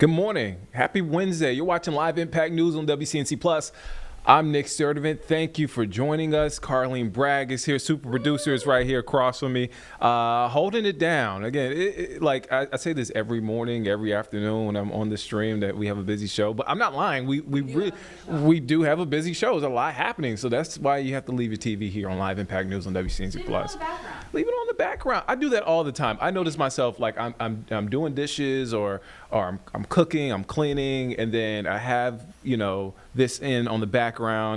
Good morning. Happy Wednesday. You're watching Live Impact News on WCNC Plus. I'm Nick Sturdivant. Thank you for joining us. Carlene Bragg is here. Super producer is right here across from me, holding it down. Again, like I say this every morning, every afternoon when I'm on the stream that we have a busy show. But I'm not lying. We do have a busy show. There's a lot happening. So that's why you have to leave your TV here on Live Impact News on WCNC Plus. Leave it on the background. I do that all the time. I notice myself like I'm doing dishes or I'm cooking, I'm cleaning, and then I have this in on the background,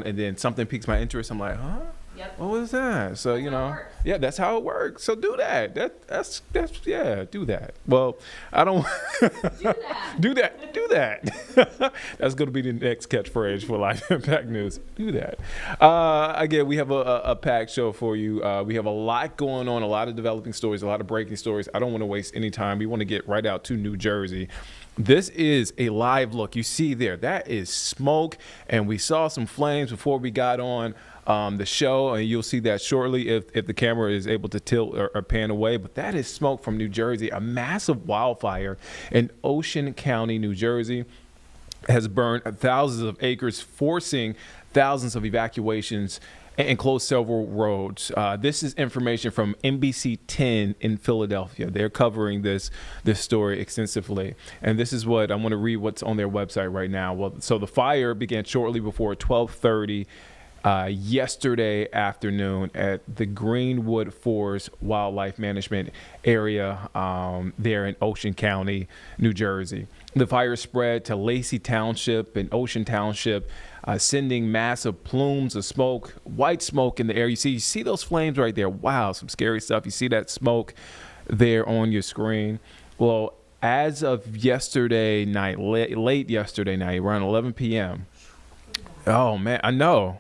and then something piques my interest. I'm like, huh? Yep. What was that? So yeah, that's how it works. So do that. That's do that. Well, I don't do that. That's going to be the next catchphrase for Live Impact News. Do that. Again, we have a packed show for you. We have a lot going on, a lot of developing stories, a lot of breaking stories. I don't want to waste any time. We want to get right out to New Jersey. This is a live look. You see there, that is smoke, and we saw some flames before we got on the show, and you'll see that shortly if the camera is able to tilt or pan away. But that is smoke from New Jersey. A massive wildfire in Ocean County, New Jersey, has burned thousands of acres, forcing thousands of evacuations and closed several roads. This is information from NBC 10 in Philadelphia. They're covering this story extensively. And this is what I want to read what's on their website right now. Well, so the fire began shortly before 12:30 yesterday afternoon at the Greenwood Forest Wildlife Management Area there in Ocean County, New Jersey. The fire spread to Lacey Township and Ocean Township, sending massive plumes of smoke, white smoke in the air. You see those flames right there. Wow, some scary stuff. You see that smoke there on your screen. Well, as of yesterday night, late yesterday night, around 11 p.m. Oh, man, I know.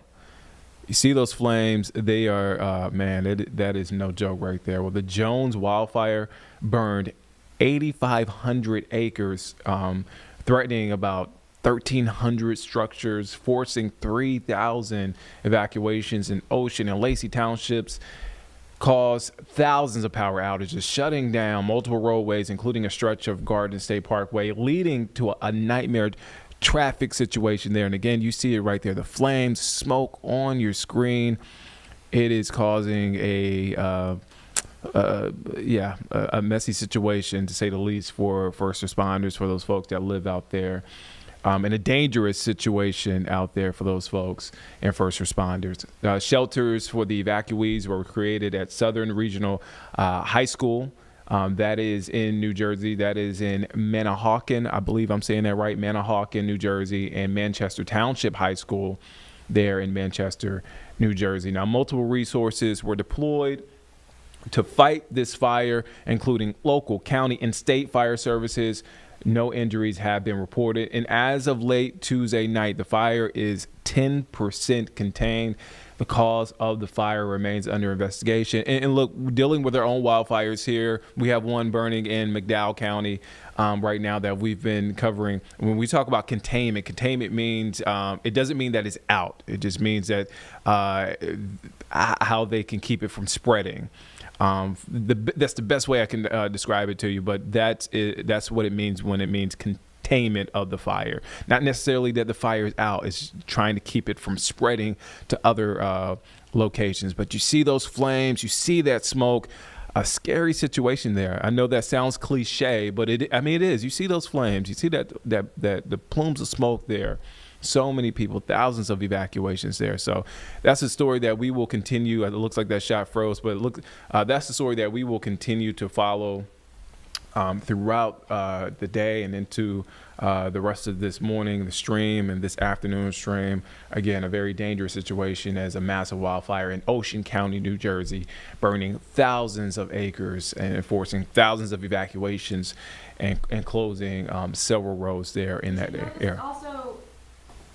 You see those flames, they are, that is no joke right there. Well, the Jones wildfire burned 8,500 acres, threatening about 1,300 structures, forcing 3,000 evacuations in Ocean and Lacey Townships, caused thousands of power outages, shutting down multiple roadways, including a stretch of Garden State Parkway, leading to a nightmare traffic situation there. And again, you see it right there, the flames, smoke on your screen. It is causing a messy situation, to say the least, for first responders, for those folks that live out there, and a dangerous situation out there for those folks and first responders. Shelters for the evacuees were created at Southern Regional High School. That is in New Jersey. That is in Manahawkin. I believe I'm saying that right. Manahawkin, New Jersey, and Manchester Township High School there in Manchester, New Jersey. Now, multiple resources were deployed to fight this fire, including local, county, and state fire services. No injuries have been reported. And as of late Tuesday night, the fire is 10% contained. The cause of the fire remains under investigation. And look, dealing with our own wildfires here, we have one burning in McDowell County right now that we've been covering. When we talk about containment means it doesn't mean that it's out. It just means that how they can keep it from spreading. That's the best way I can describe it to you, but that's what it means when it means containment of the fire. Not necessarily that the fire is out, it's trying to keep it from spreading to other locations. But you see those flames, you see that smoke, a scary situation there. I know that sounds cliche, but it is. You see those flames, you see that the plumes of smoke there. So many people, thousands of evacuations there. So that's a story that we will continue. It looks like that shot froze, but that's the story that we will continue to follow throughout the day and into the rest of this morning, the stream, and this afternoon stream. Again, a very dangerous situation as a massive wildfire in Ocean County, New Jersey, burning thousands of acres and forcing thousands of evacuations and closing several roads there in that area. Also,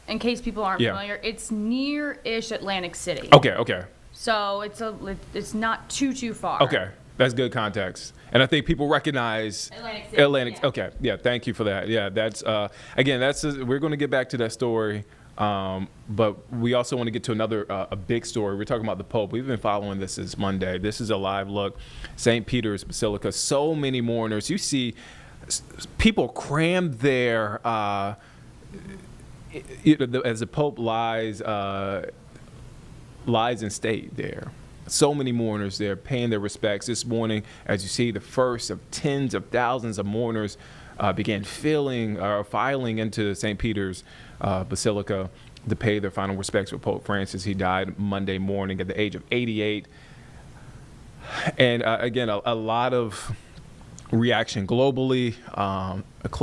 in case people aren't familiar, it's near-ish Atlantic City. Okay. So it's not too far. Okay, that's good context. And I think people recognize Atlantic City. Okay, yeah, thank you for that. Yeah, that's we're going to get back to that story, but we also want to get to another a big story. We're talking about the Pope. We've been following this since Monday. This is a live look. St. Peter's Basilica. So many mourners. You see people crammed there as the Pope lies in state there. So many mourners there paying their respects. This morning, as you see, the first of tens of thousands of mourners began filing into St. Peter's Basilica to pay their final respects for Pope Francis. He died Monday morning at the age of 88. And again, a lot of reaction globally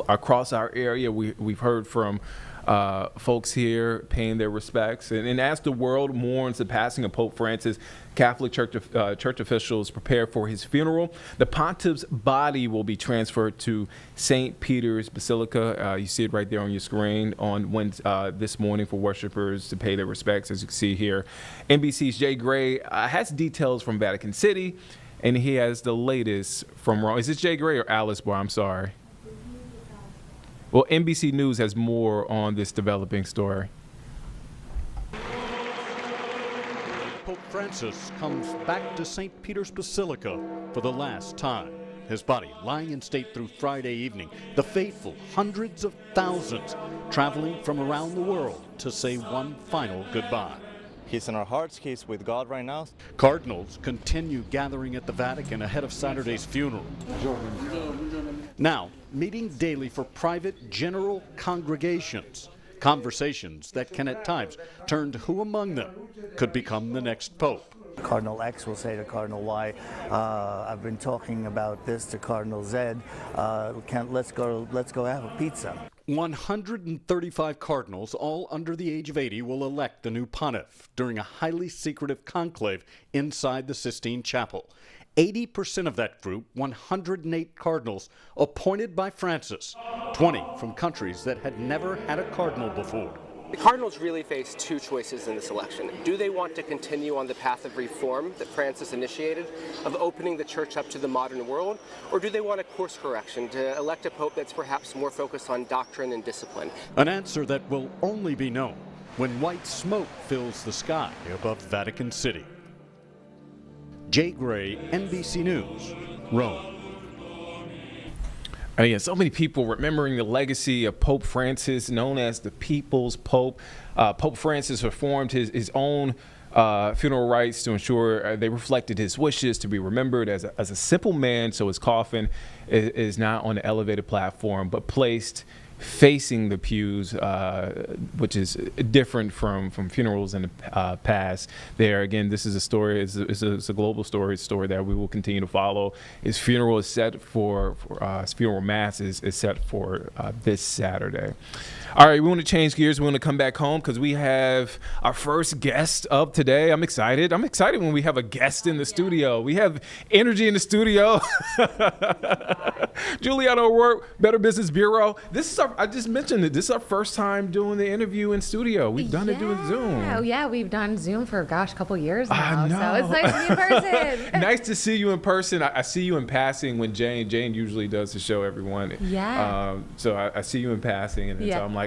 across our area. We've heard from folks here paying their respects. And as the world mourns the passing of Pope Francis, Catholic church officials prepare for his funeral. The pontiff's body will be transferred to St. Peter's Basilica. You see it right there on your screen this morning for worshipers to pay their respects, as you can see here. NBC's Jay Gray has details from Vatican City, and he has the latest from Rome. Is this Jay Gray or Alice Barr? I'm sorry. Well, NBC News has more on this developing story. Pope Francis comes back to St. Peter's Basilica for the last time. His body lying in state through Friday evening. The faithful, hundreds of thousands, traveling from around the world to say one final goodbye. He's in our hearts. He's with God right now. Cardinals continue gathering at the Vatican ahead of Saturday's funeral. Now, meeting daily for private general congregations. Conversations that can at times turn to who among them could become the next pope. Cardinal X will say to Cardinal Y, I've been talking about this to Cardinal Z. Let's go have a pizza. 135 cardinals, all under the age of 80, will elect the new pontiff during a highly secretive conclave inside the Sistine Chapel. 80% of that group, 108 cardinals, appointed by Francis, 20 from countries that had never had a cardinal before. The Cardinals really face two choices in this election. Do they want to continue on the path of reform that Francis initiated, of opening the church up to the modern world, or do they want a course correction to elect a pope that's perhaps more focused on doctrine and discipline? An answer that will only be known when white smoke fills the sky above Vatican City. Jay Gray, NBC News, Rome. Yeah, so many people remembering the legacy of Pope Francis, known as the People's Pope. Pope Francis performed his own funeral rites to ensure they reflected his wishes to be remembered as a simple man, so his coffin is not on the elevated platform, but placed facing the pews, which is different from funerals in the past. There again, this is a story. It's a global story. It's a story that we will continue to follow. His funeral is set for his funeral mass is set for this Saturday. All right, we want to change gears. We want to come back home because we have our first guest of today. I'm excited. I'm excited when we have a guest in the studio. We have energy in the studio. Juliana O'Rourke, Better Business Bureau. I just mentioned it. This is our first time doing the interview in studio. We've done it doing Zoom. Oh, yeah, we've done Zoom for, a couple years now. I know. So it's nice to be in person. Nice to see you in person. I see you in passing when Jane usually does the show, everyone. Yeah. So I see you in passing, and so I'm like,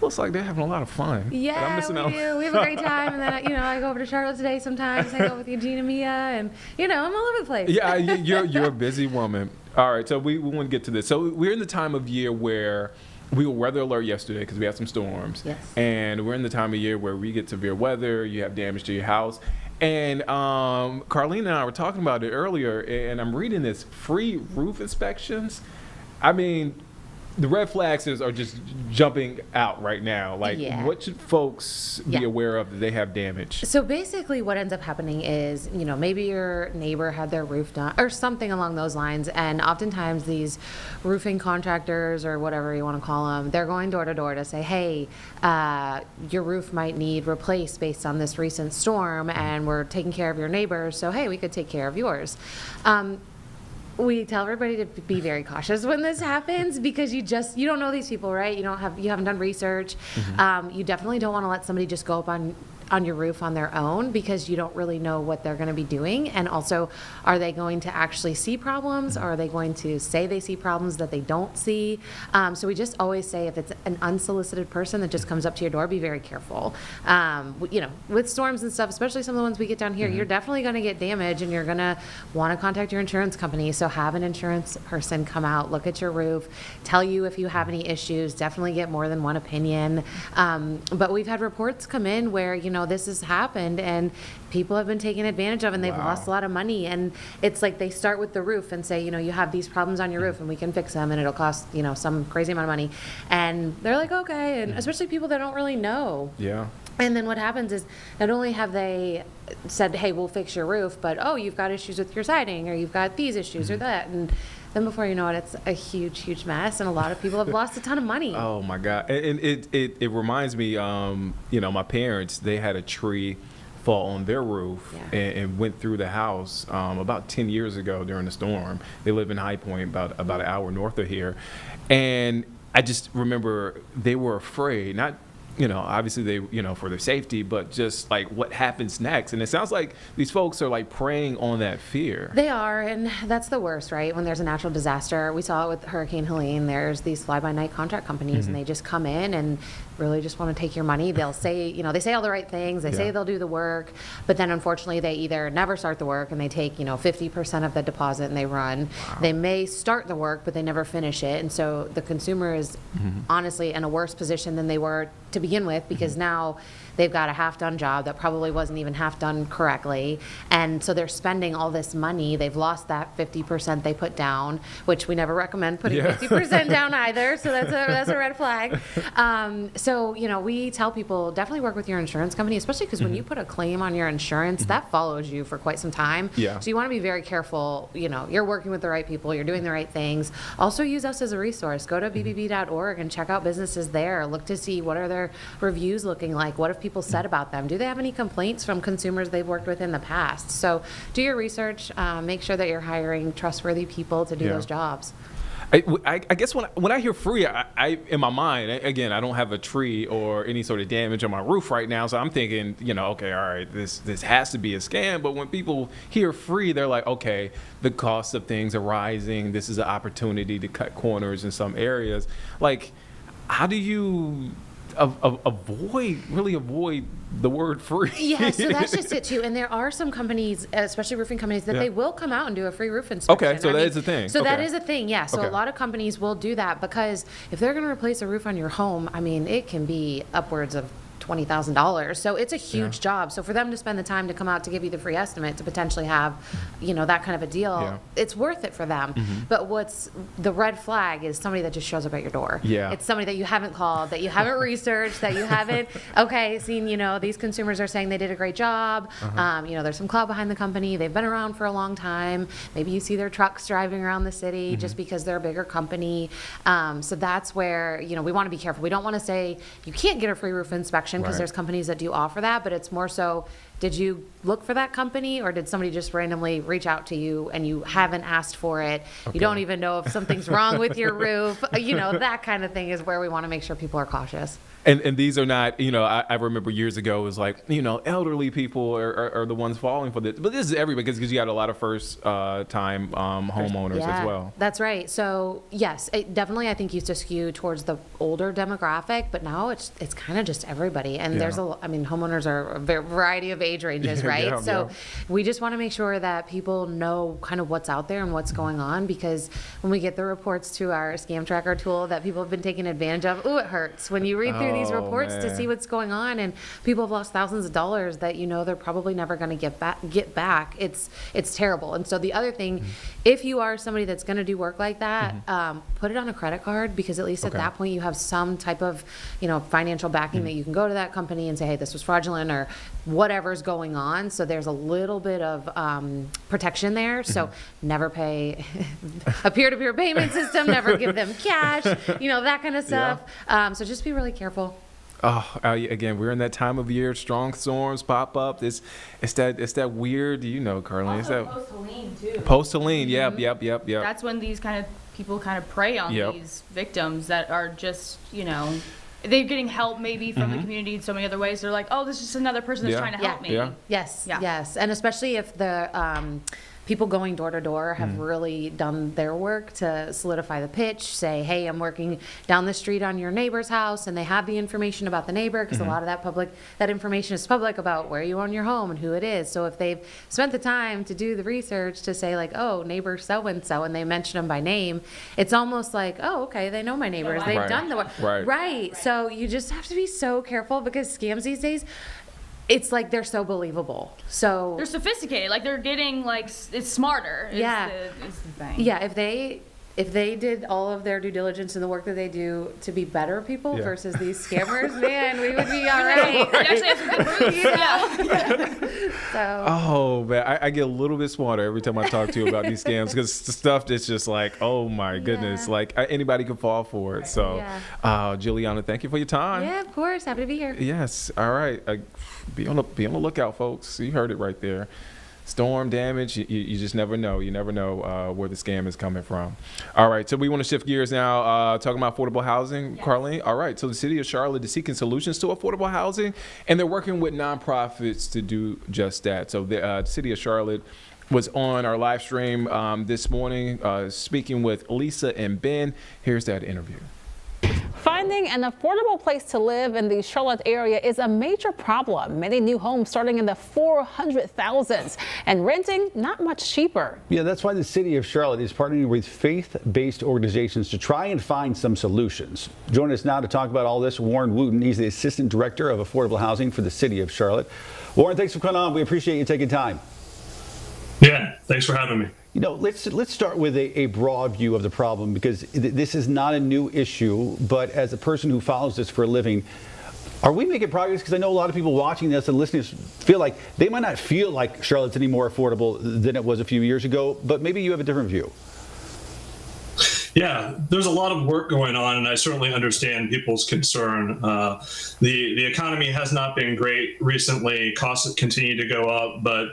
looks like they're having a lot of fun. Yeah, we do. We have a great time. And then, I go over to Charlotte today sometimes. I go with Eugenia Mia, and, I'm all over the place. Yeah, you're a busy woman. All right, so we want to get to this. So we're in the time of year where we were weather alert yesterday because we had some storms. Yes. And we're in the time of year where we get severe weather, you have damage to your house. And Carlene and I were talking about it earlier, and I'm reading this, free roof inspections. I mean, the red flags are just jumping out right now. Like, what should folks be aware of that they have damage? So basically what ends up happening is, maybe your neighbor had their roof done or something along those lines. And oftentimes these roofing contractors or whatever you want to call them, they're going door to door to say, hey, your roof might need replaced based on this recent storm, and we're taking care of your neighbors. So, hey, we could take care of yours. We tell everybody to be very cautious when this happens because you don't know these people, right? You haven't done research. Mm-hmm. You definitely don't want to let somebody just go up on on your roof on their own, because you don't really know what they're going to be doing. And also, are they going to actually see problems, or are they going to say they see problems that they don't see? So we just always say, if it's an unsolicited person that just comes up to your door, be very careful. With storms and stuff, especially some of the ones we get down here, you're definitely going to get damage, and you're going to want to contact your insurance company. So have an insurance person come out, look at your roof, tell you if you have any issues. Definitely get more than one opinion. But we've had reports come in where, this has happened and people have been taken advantage of, and they've lost a lot of money. And it's like they start with the roof and say, you have these problems on your roof and we can fix them, and it'll cost, some crazy amount of money. And they're like, okay. And especially people that don't really know. Yeah. And then what happens is, not only have they said, hey, we'll fix your roof, but, oh, you've got issues with your siding, or you've got these issues or that. And then before you know it, it's a huge, huge mess. And a lot of people have lost a ton of money. Oh, my God. And it reminds me, my parents, they had a tree fall on their roof and went through the house about 10 years ago during the storm. They live in High Point, about an hour north of here. And I just remember they were afraid, not obviously they, for their safety, but just like what happens next. And it sounds like these folks are like preying on that fear. They are, and that's the worst, right? When there's a natural disaster. We saw it with Hurricane Helene. There's these fly-by-night contract companies, and they just come in and really just want to take your money. They'll say, they say all the right things. They say they'll do the work, but then unfortunately they either never start the work and they take, 50% of the deposit and they run. Wow. They may start the work, but they never finish it. And so the consumer is honestly in a worse position than they were to begin with, because now they've got a half-done job that probably wasn't even half done correctly. And so they're spending all this money. They've lost that 50% they put down, which we never recommend putting 50% down either. So that's a red flag. So, we tell people, definitely work with your insurance company, especially because when you put a claim on your insurance, that follows you for quite some time. Yeah. So you want to be very careful. You're working with the right people. You're doing the right things. Also use us as a resource. Go to bbb.org and check out businesses there. Look to see, what are their reviews looking like? What have people said about them? Do they have any complaints from consumers they've worked with in the past? So do your research. Make sure that you're hiring trustworthy people to do those jobs. I guess when I hear free, I in my mind, again, I don't have a tree or any sort of damage on my roof right now, so I'm thinking, okay, all right, this has to be a scam. But when people hear free, they're like, okay, the cost of things are rising. This is an opportunity to cut corners in some areas. Like, how do you avoid the word free? Yeah, so that's just it too. And there are some companies, especially roofing companies, that they will come out and do a free roof inspection. Okay, so that is a thing. So that is a thing, yeah. So a lot of companies will do that, because if they're going to replace a roof on your home, it can be upwards of $20,000. So it's a huge job. So for them to spend the time to come out to give you the free estimate to potentially have, that kind of a deal, it's worth it for them. But what's the red flag is somebody that just shows up at your door. Yeah. It's somebody that you haven't called, that you haven't researched, that you haven't, seen, these consumers are saying they did a great job. There's some clout behind the company. They've been around for a long time. Maybe you see their trucks driving around the city just because they're a bigger company. So that's where, we want to be careful. We don't want to say you can't get a free roof inspection, because there's companies that do offer that, but it's more so, did you look for that company, or did somebody just randomly reach out to you and you haven't asked for it? Okay. You don't even know if something's wrong with your roof. That kind of thing is where we want to make sure people are cautious. And these are not, I remember years ago, it was like, elderly people are the ones falling for this. But this is everybody, because you got a lot of first time homeowners as well. That's right. So yes, it definitely, I think, used to skew towards the older demographic, but now it's kind of just everybody. And there's homeowners are a variety of age ranges, right? So we just want to make sure that people know kind of what's out there and what's going on, because when we get the reports to our scam tracker tool that people have been taken advantage of, it hurts when you read through these reports to see what's going on, and people have lost thousands of dollars that they're probably never going to get back. It's terrible. And so the other thing, if you are somebody that's going to do work like that, put it on a credit card, because at least at that point you have some type of financial backing that you can go to that company and say, hey, this was fraudulent, or whatever's going on. So there's a little bit of protection there. So never pay a peer-to-peer payment system, never give them cash, that kind of stuff. So just be really careful. Oh, again, we're in that time of year. Strong storms pop up. It's that weird, Carlene. Also post-Helene too. Post-Helene, yep. That's when these kind of people kind of prey on these victims that are just, they're getting help maybe from the community in so many other ways. They're like, oh, this is just another person that's Yeah. trying to help me. Yeah. Yes, Yeah. yes. And especially if the people going door to door have really done their work to solidify the pitch, say, hey, I'm working down the street on your neighbor's house, and they have the information about the neighbor, because a lot of that information is public about where you own your home and who it is. So if they've spent the time to do the research to say like, oh, neighbor so-and-so, and they mention them by name, it's almost like, oh, okay, they know my neighbors. They've Right. done the work. Right. Right. So you just have to be so careful, because scams these days, it's like they're so believable. So They're sophisticated. Like they're getting like it's smarter. Is Yeah. is the thing. yeah, if they did all of their due diligence and the work that they do to be better people Yeah. versus these scammers, man, we would be all right. You actually have some good roots. Yeah. So Oh man, I get a little bit smarter every time I talk to you about these scams, because the stuff that's just like, oh my goodness, Yeah. like anybody could fall for it. So, Juliana, thank you for your time. yeah, of course, happy to be here. Yes. All right. Be on the lookout, folks. You heard it right there. Storm damage. You just never know. You never know where the scam is coming from. All right. So we want to shift gears now. Talking about affordable housing, Carlene. All right. So the city of Charlotte is seeking solutions to affordable housing, and they're working with nonprofits to do just that. So the city of Charlotte was on our live stream this morning, speaking with Lisa and Ben. Here's that interview. Finding an affordable place to live in the Charlotte area is a major problem. Many new homes starting in the 400,000s and renting not much cheaper. Yeah, that's why the city of Charlotte is partnering with faith-based organizations to try and find some solutions. Joining us now to talk about all this, Warren Wooten. He's the Assistant Director of Affordable Housing for the city of Charlotte. Warren, thanks for coming on. We appreciate you taking time. Yeah, thanks for having me. You know, let's start with a broad view of the problem, because this is not a new issue, but as a person who follows this for a living, are we making progress? Because I know a lot of people watching this and listening feel like they might not feel like Charlotte's any more affordable than it was a few years ago, but maybe you have a different view. Yeah, there's a lot of work going on, and I certainly understand people's concern. The economy has not been great recently. Costs continue to go up, but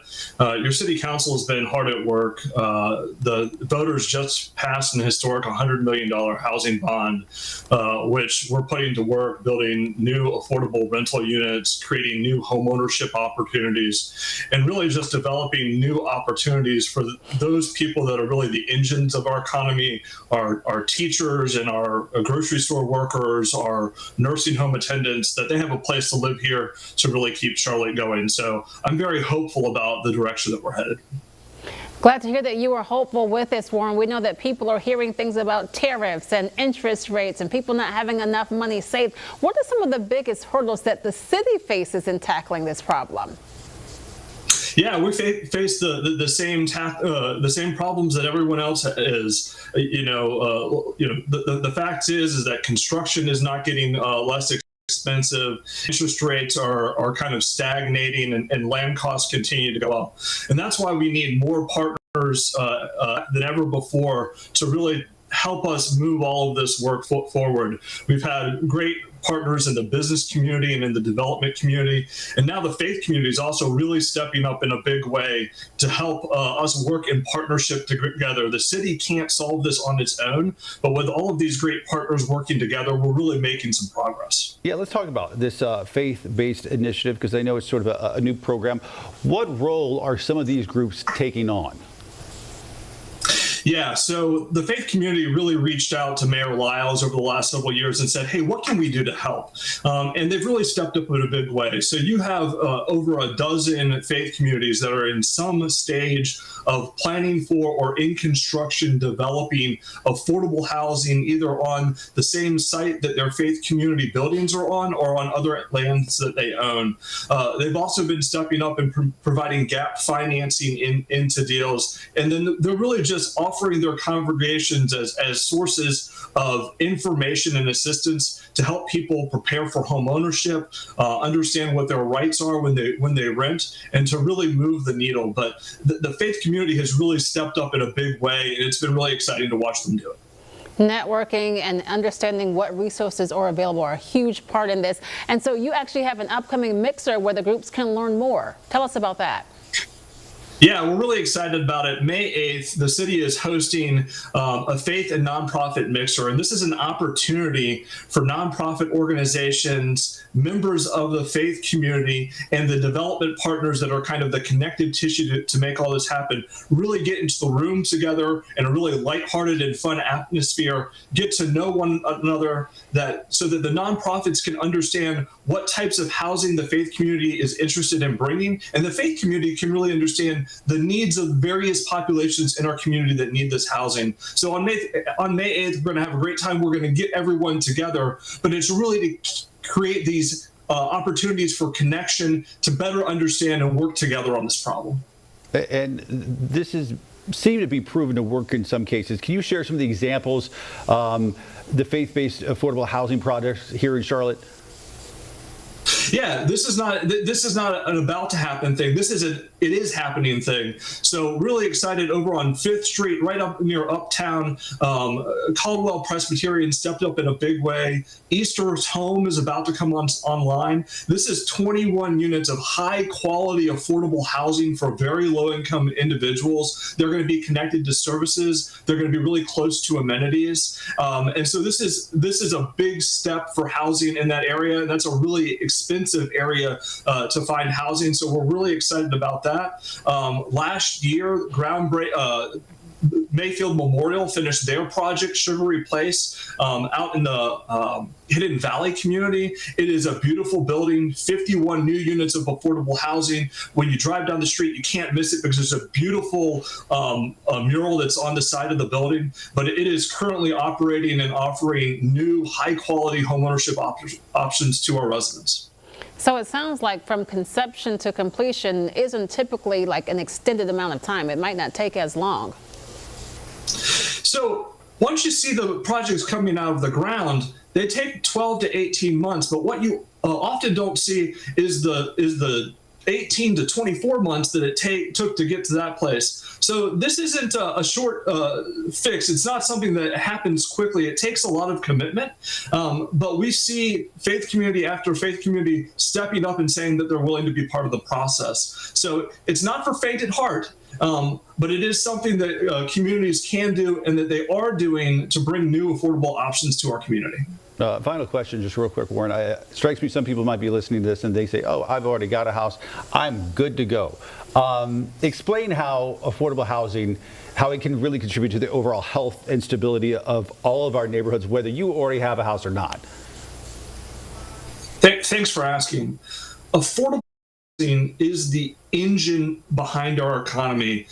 your city council has been hard at work. The voters just passed an historic $100 million housing bond, which we're putting to work building new affordable rental units, creating new homeownership opportunities, and really just developing new opportunities for those people that are really the engines of our economy, our teachers and our grocery store workers, our nursing home attendants, that they have a place to live here to really keep Charlotte going. So I'm very hopeful about the direction that we're headed. Glad to hear that you are hopeful with this, Warren. We know that people are hearing things about tariffs and interest rates and people not having enough money saved. What are some of the biggest hurdles that the city faces in tackling this problem? Yeah, we face the same problems that everyone else is. The fact is that construction is not getting less expensive. Interest rates are kind of stagnating, and land costs continue to go up. And that's why we need more partners than ever before to really help us move all of this work forward. We've had great partners in the business community and in the development community. And now the faith community is also really stepping up in a big way to help us work in partnership together. The city can't solve this on its own, but with all of these great partners working together, we're really making some progress. Yeah, let's talk about this faith-based initiative, because I know it's sort of a new program. What role are some of these groups taking on? Yeah, so the faith community really reached out to Mayor Lyles over the last several years and said, hey, what can we do to help? And they've really stepped up in a big way. So you have over a dozen faith communities that are in some stage of planning for or in construction developing affordable housing, either on the same site that their faith community buildings are on or on other lands that they own. They've also been stepping up and providing gap financing into deals. And then they're really just offering their congregations as sources of information and assistance to help people prepare for home ownership, understand what their rights are when they rent, and to really move the needle. But the faith community has really stepped up in a big way, and it's been really exciting to watch them do it. Networking and understanding what resources are available are a huge part in this. And so you actually have an upcoming mixer where the groups can learn more. Tell us about that. Yeah, we're really excited about it. May 8th, the city is hosting a faith and nonprofit mixer, and this is an opportunity for nonprofit organizations, members of the faith community, and the development partners that are kind of the connective tissue to make all this happen, really get into the room together in a really lighthearted and fun atmosphere, get to know one another, so that the nonprofits can understand what types of housing the faith community is interested in bringing, and the faith community can really understand the needs of various populations in our community that need this housing. So on May 8th, we're going to have a great time. We're going to get everyone together, but it's really to create these opportunities for connection to better understand and work together on this problem. And this is seem to be proven to work in some cases. Can you share some of the examples, the faith-based affordable housing projects here in Charlotte? Yeah, this is not an about to happen thing. It is happening thing. So really excited over on 5th Street, right up near Uptown. Caldwell Presbyterian stepped up in a big way. Easter's Home is about to come online. This is 21 units of high quality, affordable housing for very low income individuals. They're going to be connected to services. They're going to be really close to amenities. And so this is a big step for housing in that area. And that's a really expensive area to find housing. So we're really excited about that. Last year, Mayfield Memorial finished their project, Sugary Place, out in the Hidden Valley community. It is a beautiful building, 51 new units of affordable housing. When you drive down the street, you can't miss it because there's a beautiful mural that's on the side of the building. But it is currently operating and offering new high-quality homeownership options to our residents. So it sounds like from conception to completion isn't typically like an extended amount of time. It might not take as long. So once you see the projects coming out of the ground, they take 12 to 18 months. But what you often don't see is the 18 to 24 months that it took to get to that place. So this isn't a short fix. It's not something that happens quickly. It takes a lot of commitment. But we see faith community after faith community stepping up and saying that they're willing to be part of the process. So it's not for faint at heart. But it is something that communities can do and that they are doing to bring new affordable options to our community. Final question, just real quick, Warren. It strikes me some people might be listening to this and they say, oh, I've already got a house. I'm good to go. Explain how affordable housing, how it can really contribute to the overall health and stability of all of our neighborhoods, whether you already have a house or not. Thanks for asking. Affordable housing is the engine behind our economy.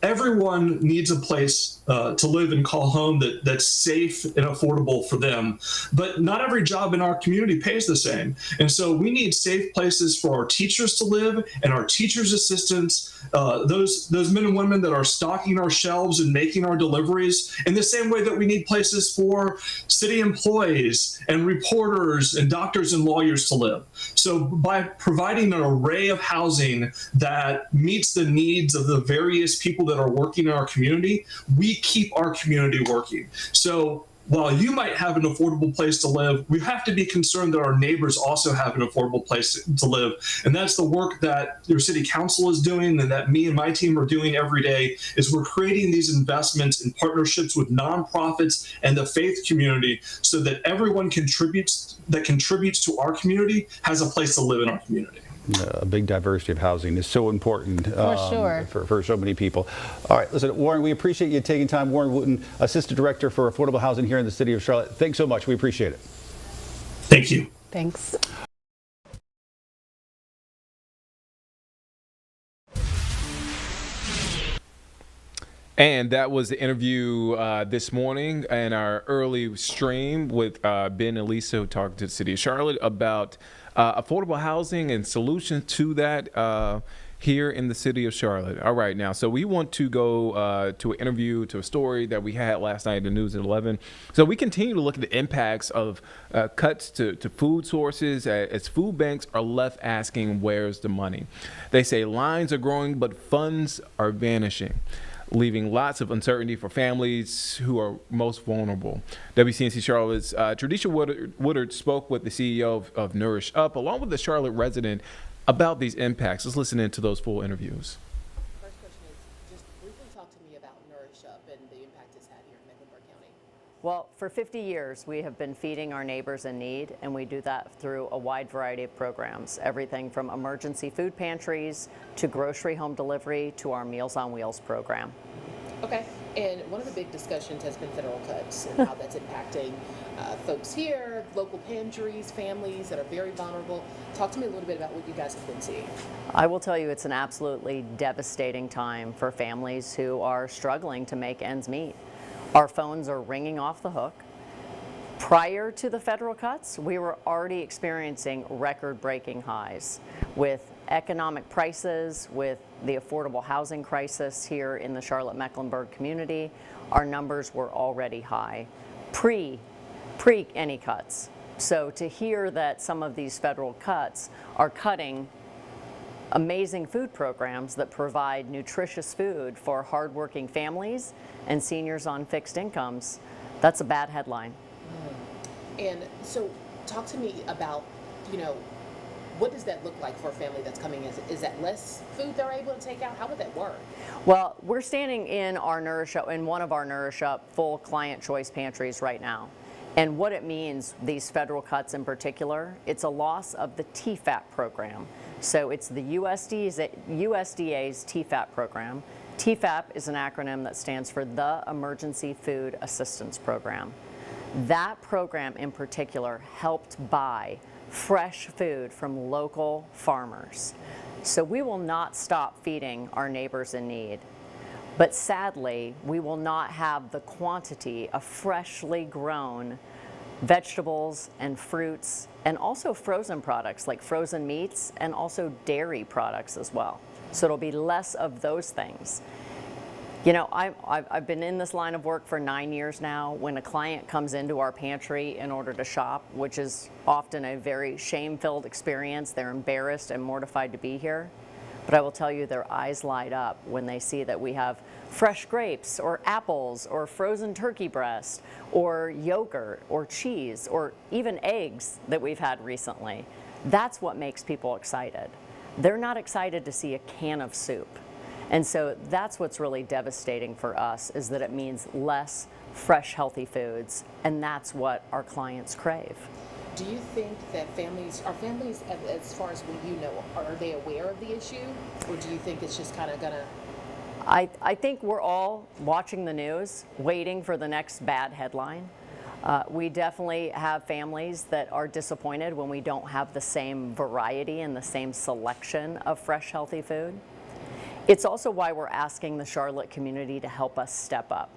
Everyone needs a place to live and call home that's safe and affordable for them. But not every job in our community pays the same. And so we need safe places for our teachers to live and our teachers' assistants, those men and women that are stocking our shelves and making our deliveries, in the same way that we need places for city employees and reporters and doctors and lawyers to live. So by providing an array of housing that meets the needs of the various people that are working in our community, we keep our community working. So while you might have an affordable place to live, we have to be concerned that our neighbors also have an affordable place to live. And that's the work that your city council is doing and that me and my team are doing every day, is we're creating these investments in partnerships with nonprofits and the faith community so that everyone contributes to our community has a place to live in our community. A big diversity of housing is so important for so many people. All right, listen, Warren, we appreciate you taking time. Warren Wooten, Assistant Director for Affordable Housing here in the city of Charlotte. Thanks so much. We appreciate it. Thank you. Thanks. And that was the interview this morning in our early stream with Ben and Lisa, who talked to the city of Charlotte about affordable housing and solutions to that here in the city of Charlotte. All right, now, so we want to go to an interview, to a story that we had last night in the News at 11. So we continue to look at the impacts of cuts to food sources as food banks are left asking, where's the money? They say lines are growing, but funds are vanishing, leaving lots of uncertainty for families who are most vulnerable. WCNC Charlotte's Tradisha Woodard spoke with the CEO of Nourish Up, along with the Charlotte resident, about these impacts. Let's listen into those full interviews. has had here in Mecklenburg County? Well, for 50 years, we have been feeding our neighbors in need, and we do that through a wide variety of programs, everything from emergency food pantries to grocery home delivery to our Meals on Wheels program. Okay, and one of the big discussions has been federal cuts and how that's impacting folks here, local pantries, families that are very vulnerable. Talk to me a little bit about what you guys have been seeing. I will tell you it's an absolutely devastating time for families who are struggling to make ends meet. Our phones are ringing off the hook. Prior to the federal cuts, we were already experiencing record-breaking highs with economic prices, with the affordable housing crisis here in the Charlotte-Mecklenburg community. Our numbers were already high, pre any cuts. So to hear that some of these federal cuts are cutting amazing food programs that provide nutritious food for hardworking families and seniors on fixed incomes, that's a bad headline. And so talk to me about, what does that look like for a family that's coming in? Is that less food they're able to take out? How would that work? Well, we're standing in our Nourish Up, in one of our Nourish Up full client choice pantries right now. And what it means, these federal cuts in particular, it's a loss of the TFAP program. So it's the USDA's TFAP program. TFAP is an acronym that stands for the Emergency Food Assistance Program. That program in particular helped buy fresh food from local farmers. So we will not stop feeding our neighbors in need. But sadly, we will not have the quantity of freshly grown vegetables and fruits and also frozen products like frozen meats and also dairy products as well. So it'll be less of those things. I've been in this line of work for 9 years now. When a client comes into our pantry in order to shop, which is often a very shame-filled experience, they're embarrassed and mortified to be here. But I will tell you, their eyes light up when they see that we have fresh grapes or apples or frozen turkey breast or yogurt or cheese or even eggs that we've had recently. That's what makes people excited. They're not excited to see a can of soup. And so that's what's really devastating for us, is that it means less fresh, healthy foods, and that's what our clients crave. Do you think that families, as far as what you know, are they aware of the issue? Or do you think it's just kind of gonna? I think we're all watching the news, waiting for the next bad headline. We definitely have families that are disappointed when we don't have the same variety and the same selection of fresh, healthy food. It's also why we're asking the Charlotte community to help us step up.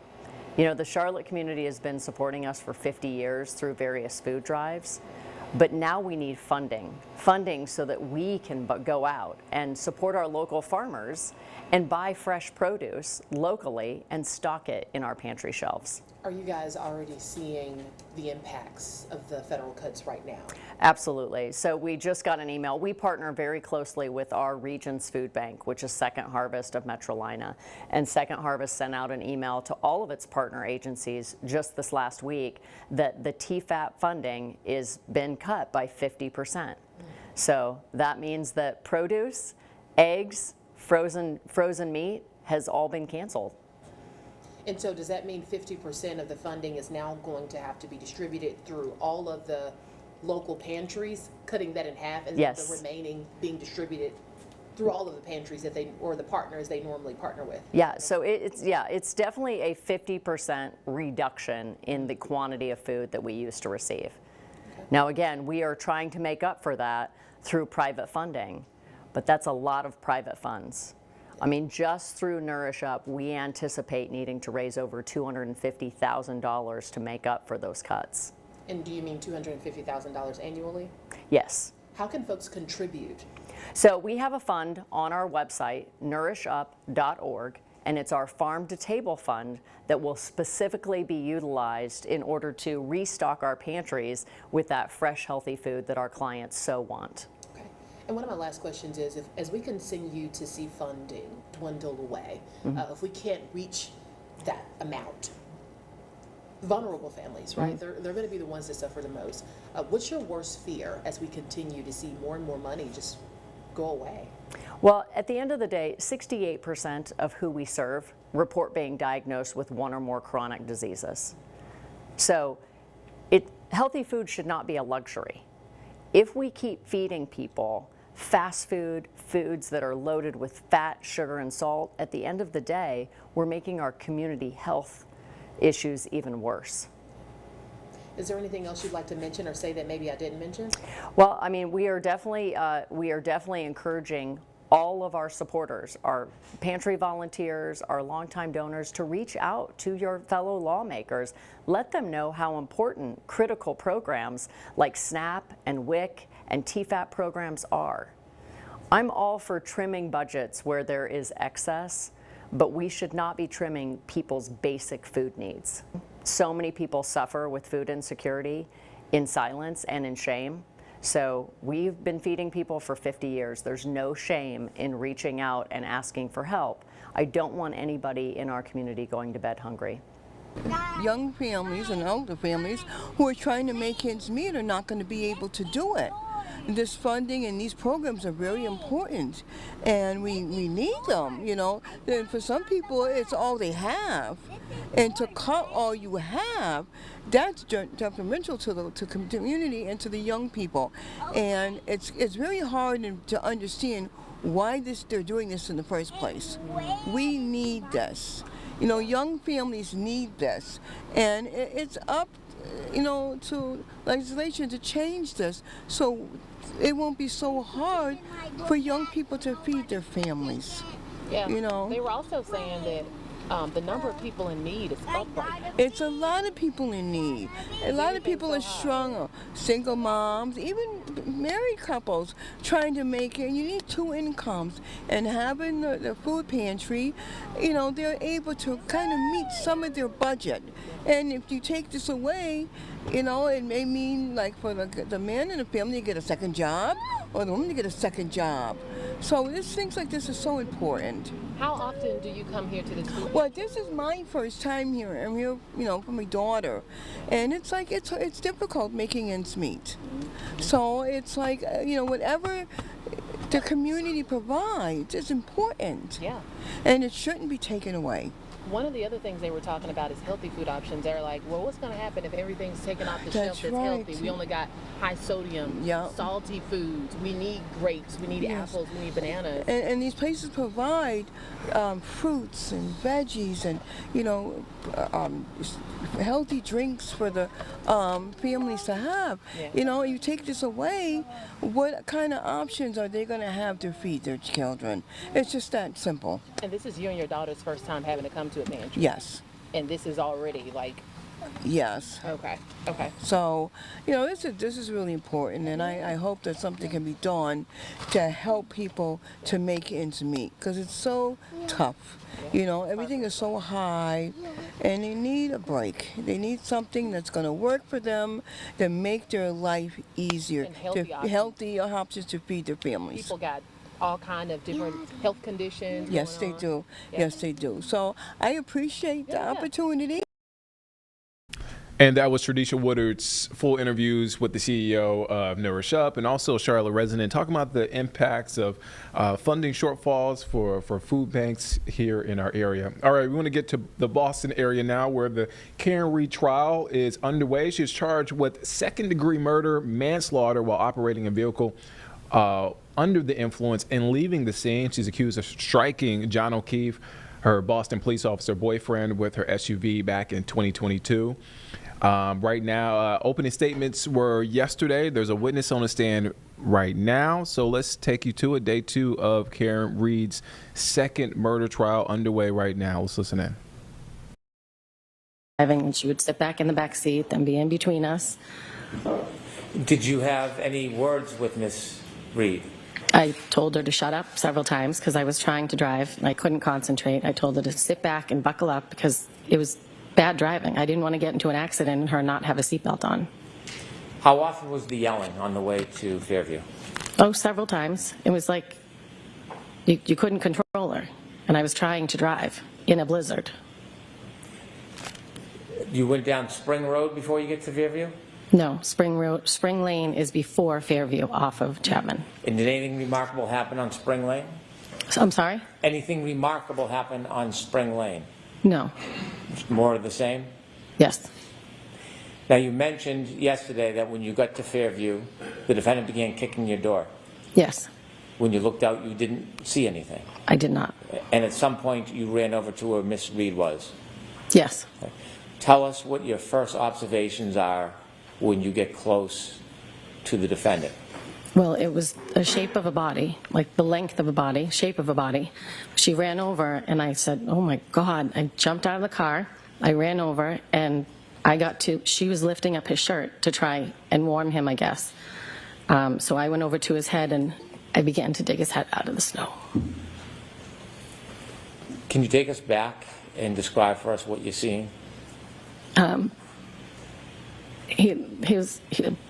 The Charlotte community has been supporting us for 50 years through various food drives, but now we need funding so that we can go out and support our local farmers and buy fresh produce locally and stock it in our pantry shelves. Are you guys already seeing the impacts of the federal cuts right now? Absolutely. So we just got an email. We partner very closely with our region's food bank, which is Second Harvest of Metrolina. And Second Harvest sent out an email to all of its partner agencies just this last week that the TFAP funding is been cut by 50%. So that means that produce, eggs, frozen meat has all been canceled. And so does that mean 50% of the funding is now going to have to be distributed through all of the local pantries, cutting that in half, and yes, the remaining being distributed through all of the pantries that they, or the partners they normally partner with? Yeah, so it's definitely a 50% reduction in the quantity of food that we used to receive. Okay. Now again, we are trying to make up for that through private funding, but that's a lot of private funds. I mean, just through Nourish Up, we anticipate needing to raise over $250,000 to make up for those cuts. And do you mean $250,000 annually? Yes. How can folks contribute? So we have a fund on our website, nourishup.org, and it's our Farm to Table Fund that will specifically be utilized in order to restock our pantries with that fresh, healthy food that our clients so want. And one of my last questions is, as we continue to see funding dwindle away, if we can't reach that amount, vulnerable families, right? They're going to be the ones that suffer the most. What's your worst fear as we continue to see more and more money just go away? Well, at the end of the day, 68% of who we serve report being diagnosed with one or more chronic diseases. So healthy food should not be a luxury. If we keep feeding people fast food, foods that are loaded with fat, sugar, and salt, at the end of the day, we're making our community health issues even worse. Is there anything else you'd like to mention or say that maybe I didn't mention? Well, I mean, we are definitely encouraging all of our supporters, our pantry volunteers, our longtime donors, to reach out to your fellow lawmakers. Let them know how important critical programs like SNAP and WIC and TFAP programs are. I'm all for trimming budgets where there is excess, but we should not be trimming people's basic food needs. So many people suffer with food insecurity in silence and in shame. So we've been feeding people for 50 years. There's no shame in reaching out and asking for help. I don't want anybody in our community going to bed hungry. Young families and older families who are trying to make ends meet are not going to be able to do it. This funding and these programs are very important, and we need them, you know. Then for some people, it's all they have. And to cut all you have, that's detrimental to the community and to the young people. And it's very hard to understand why they're doing this in the first place. We need this. You know, young families need this. And it's up, you know, to legislation to change this so it won't be so hard for young people to feed their families. Yeah, you know, they were also saying that the number of people in need is up right now. It's a lot of people in need. A lot of people are strong, single moms, even married couples trying to make it. You need 2 incomes, and having the food pantry, you know, they're able to kind of meet some of their budget. And if you take this away, you know, it may mean like for the man in the family to get a second job, or the woman to get a second job. So things like this is so important. How often do you come here to this food? Well, this is my first time here. I'm here, you know, for my daughter, and it's like it's difficult making ends meet. So it's like you know, whatever the community provides is important. Yeah. And it shouldn't be taken away. One of the other things they were talking about is healthy food options. They're like, well, what's going to happen if everything's taken off the shelf that's healthy? We only got high sodium, salty foods. We need grapes, we need apples, we need bananas. And these places provide fruits and veggies and, you know, healthy drinks for the families to have. Yeah. You know, you take this away, what kind of options are they going to have to feed their children? It's just that simple. And this is you and your daughter's first time having to come to a pantry. Yes. And this is already like. Yes. Okay. Okay. So, you know, this is really important, and I hope that something can be done to help people to make ends meet, because it's so tough. You know, everything is so high, and they need a break. They need something that's going to work for them, to make their life easier, and healthy options to feed their families. People got all kind of different health conditions. Yes, they do. Yeah. Yes, they do. So I appreciate the opportunity. And that was Tradisha Woodard's full interviews with the CEO of Nourish Up, and also a Charlotte resident, talking about the impacts of funding shortfalls for food banks here in our area. All right, we want to get to the Boston area now, where the Karen Read trial is underway. She is charged with second-degree murder, manslaughter while operating a vehicle under the influence and leaving the scene. She's accused of striking John O'Keefe, her Boston police officer boyfriend, with her SUV back in 2022. Right now, opening statements were yesterday. There's a witness on the stand right now. So let's take you to it. Day 2 of Karen Read's second murder trial underway right now. Let's listen in. And she would sit back in the back seat and be in between us. Did you have any words with Miss Read? I told her to shut up several times because I was trying to drive and I couldn't concentrate. I told her to sit back and buckle up because it was bad driving. I didn't want to get into an accident and her not have a seatbelt on. How often was the yelling on the way to Fairview? Oh, several times. It was like you couldn't control her, and I was trying to drive in a blizzard. You went down Spring Road before you get to Fairview? No, Spring Lane is before Fairview off of Chapman. And did anything remarkable happen on Spring Lane? I'm sorry? Anything remarkable happen on Spring Lane? No. More of the same? Yes. Now, you mentioned yesterday that when you got to Fairview, the defendant began kicking your door. Yes. When you looked out, you didn't see anything. I did not. And at some point, you ran over to where Miss Reed was. Yes. Okay. Tell us what your first observations are when you get close to the defendant. Well, it was the shape of a body, like the length of a body, shape of a body. She ran over, and I said, oh my God. I jumped out of the car, I ran over, and she was lifting up his shirt to try and warm him, I guess. So I went over to his head, and I began to dig his head out of the snow. Can you take us back and describe for us what you're seeing? His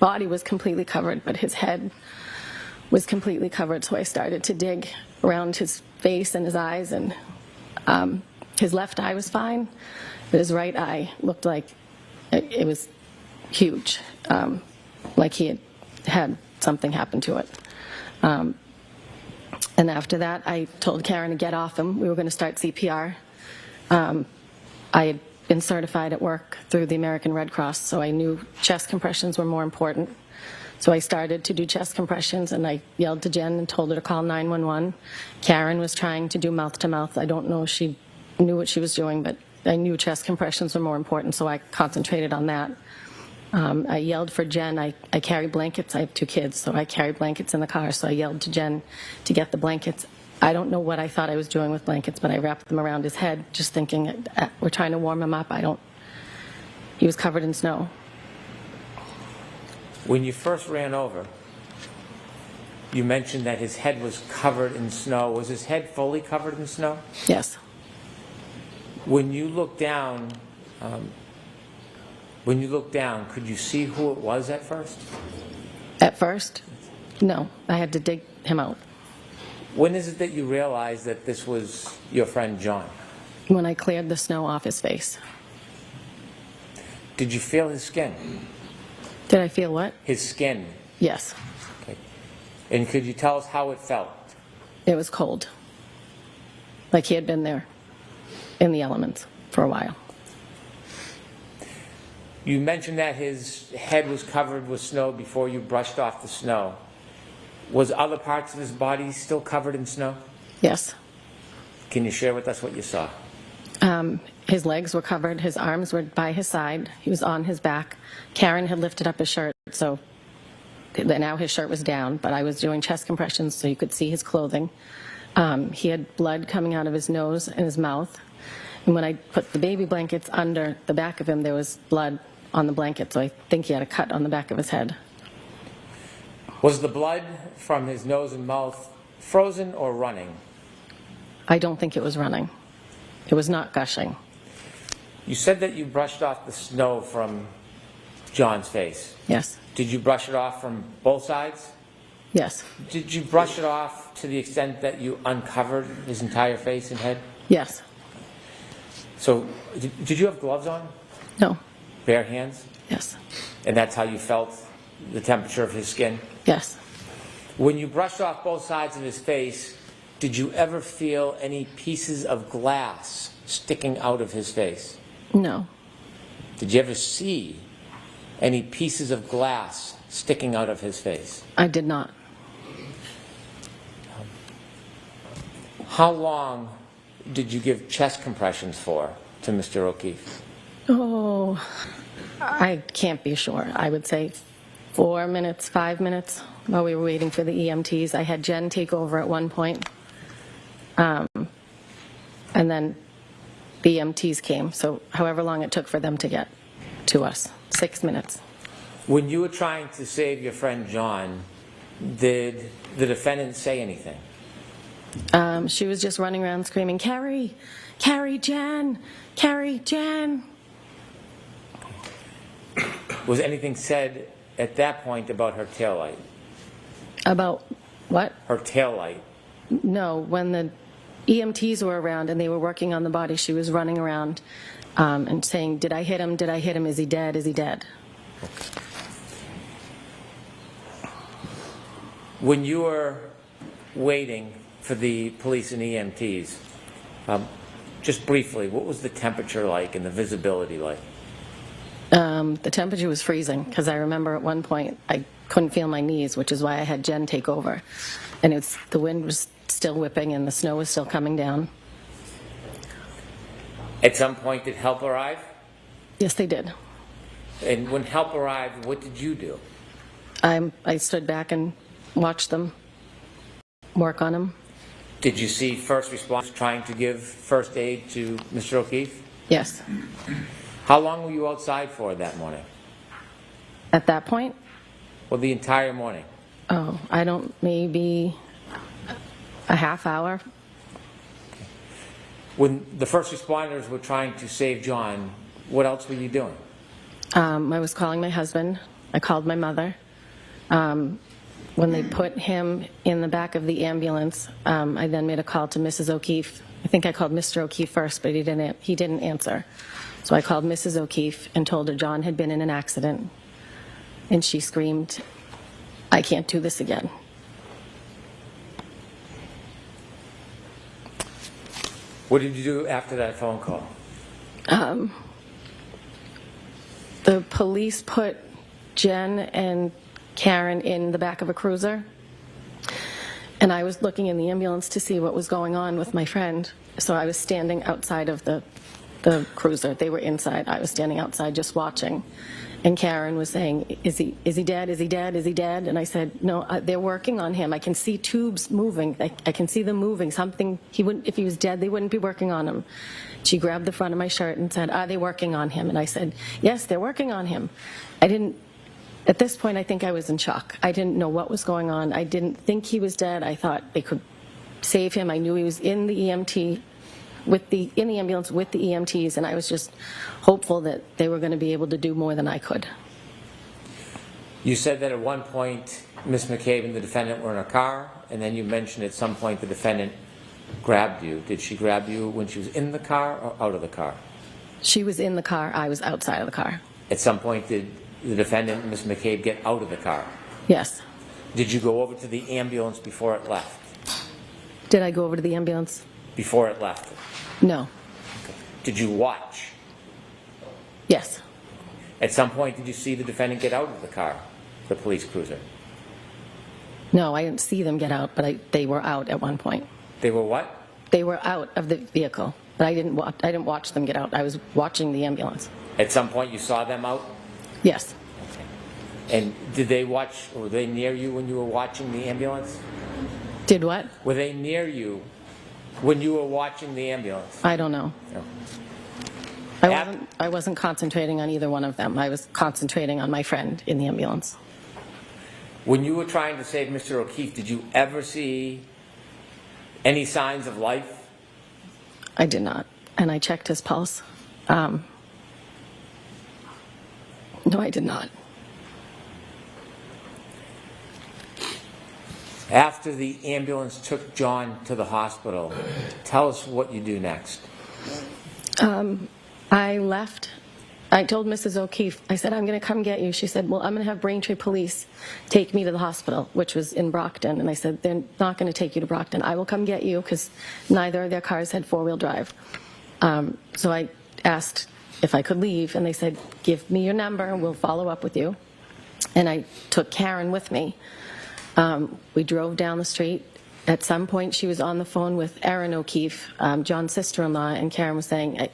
body was completely covered, but his head was completely covered. So I started to dig around his face and his eyes, and his left eye was fine, but his right eye looked like it was huge, like he had something happen to it. And after that, I told Karen to get off him. We were going to start CPR. I had been certified at work through the American Red Cross, so I knew chest compressions were more important. So I started to do chest compressions, and I yelled to Jen and told her to call 911. Karen was trying to do mouth-to-mouth. I don't know if she knew what she was doing, but I knew chest compressions were more important, so I concentrated on that. I yelled for Jen. I carry blankets. I have 2 kids, so I carry blankets in the car, so I yelled to Jen to get the blankets. I don't know what I thought I was doing with blankets, but I wrapped them around his head, just thinking we're trying to warm him up. He was covered in snow. When you first ran over, you mentioned that his head was covered in snow. Was his head fully covered in snow? Yes. When you looked down, could you see who it was at first? At first? No. I had to dig him out. When is it that you realized that this was your friend John? When I cleared the snow off his face. Did you feel his skin? Did I feel what? His skin. Yes. Okay. And could you tell us how it felt? It was cold. Like he had been there in the elements for a while. You mentioned that his head was covered with snow before you brushed off the snow. Was other parts of his body still covered in snow? Yes. Can you share with us what you saw? His legs were covered. His arms were by his side. He was on his back. Karen had lifted up his shirt, so now his shirt was down, but I was doing chest compressions so you could see his clothing. He had blood coming out of his nose and his mouth. And when I put the baby blankets under the back of him, there was blood on the blanket, so I think he had a cut on the back of his head. Was the blood from his nose and mouth frozen or running? I don't think it was running. It was not gushing. You said that you brushed off the snow from John's face. Yes. Did you brush it off from both sides? Yes. Did you brush it off to the extent that you uncovered his entire face and head? Yes. So, did you have gloves on? No. Bare hands? Yes. And that's how you felt the temperature of his skin? Yes. When you brushed off both sides of his face, did you ever feel any pieces of glass sticking out of his face? No. Did you ever see any pieces of glass sticking out of his face? I did not. How long did you give chest compressions for to Mr. O'Keefe? Oh, I can't be sure. I would say 4 minutes, 5 minutes while we were waiting for the EMTs. I had Jen take over at one point. And then the EMTs came, so however long it took for them to get to us, 6 minutes. When you were trying to save your friend John, did the defendant say anything? She was just running around screaming, Carrie, Carrie, Jen, Carrie, Jen. Was anything said at that point about her taillight? About what? Her taillight. No, when the EMTs were around and they were working on the body, she was running around and saying, did I hit him? Did I hit him? Is he dead? Is he dead? Okay. When you were waiting for the police and EMTs. Just briefly, what was the temperature like and the visibility like? The temperature was freezing because I remember at one point I couldn't feel my knees, which is why I had Jen take over. And the wind was still whipping and the snow was still coming down. At some point, did help arrive? Yes, they did. And when help arrived, what did you do? I stood back and watched them work on him. Did you see first responders trying to give first aid to Mr. O'Keefe? Yes. How long were you outside for that morning? At that point? Well, the entire morning. Oh, maybe a half hour. When the first responders were trying to save John, what else were you doing? I was calling my husband. I called my mother. When they put him in the back of the ambulance, I then made a call to Mrs. O'Keefe. I think I called Mr. O'Keefe first, but he didn't answer. So I called Mrs. O'Keefe and told her John had been in an accident. And she screamed, "I can't do this again." What did you do after that phone call? The police put Jen and Karen in the back of a cruiser, and I was looking in the ambulance to see what was going on with my friend. So I was standing outside of the cruiser. They were inside. I was standing outside just watching. And Karen was saying, is he dead? Is he dead? Is he dead? And I said, no, they're working on him. I can see tubes moving. I can see them moving. Something, if he was dead, they wouldn't be working on him. She grabbed the front of my shirt and said, are they working on him? And I said, yes, they're working on him. At this point, I think I was in shock. I didn't know what was going on. I didn't think he was dead. I thought they could save him. I knew he was in the EMT, in the ambulance with the EMTs, and I was just hopeful that they were going to be able to do more than I could. You said that at one point, Ms. McCabe and the defendant were in a car, and then you mentioned at some point the defendant grabbed you. Did she grab you when she was in the car or out of the car? She was in the car. I was outside of the car. At some point, did the defendant, Ms. McCabe, get out of the car? Yes. Did you go over to the ambulance before it left? Did I go over to the ambulance? Before it left? No. Did you watch? Yes. At some point, did you see the defendant get out of the car, the police cruiser? No, I didn't see them get out, but they were out at one point. They were what? They were out of the vehicle, but I didn't watch them get out. I was watching the ambulance. At some point, you saw them out? Yes. And did they watch, or were they near you when you were watching the ambulance? Did what? Were they near you when you were watching the ambulance? I don't know. No. I wasn't concentrating on either one of them. I was concentrating on my friend in the ambulance. When you were trying to save Mr. O'Keefe, did you ever see any signs of life? I did not. And I checked his pulse. No, I did not. After the ambulance took John to the hospital, tell us what you do next. I left. I told Mrs. O'Keefe, I said, I'm going to come get you. She said, well, I'm going to have Braintree Police take me to the hospital, which was in Brockton. And I said, they're not going to take you to Brockton. I will come get you because neither of their cars had four-wheel drive. So I asked if I could leave, and they said, give me your number and we'll follow up with you. And I took Karen with me. We drove down the street. At some point, she was on the phone with Erin O'Keefe, John's sister-in-law, and Karen was saying,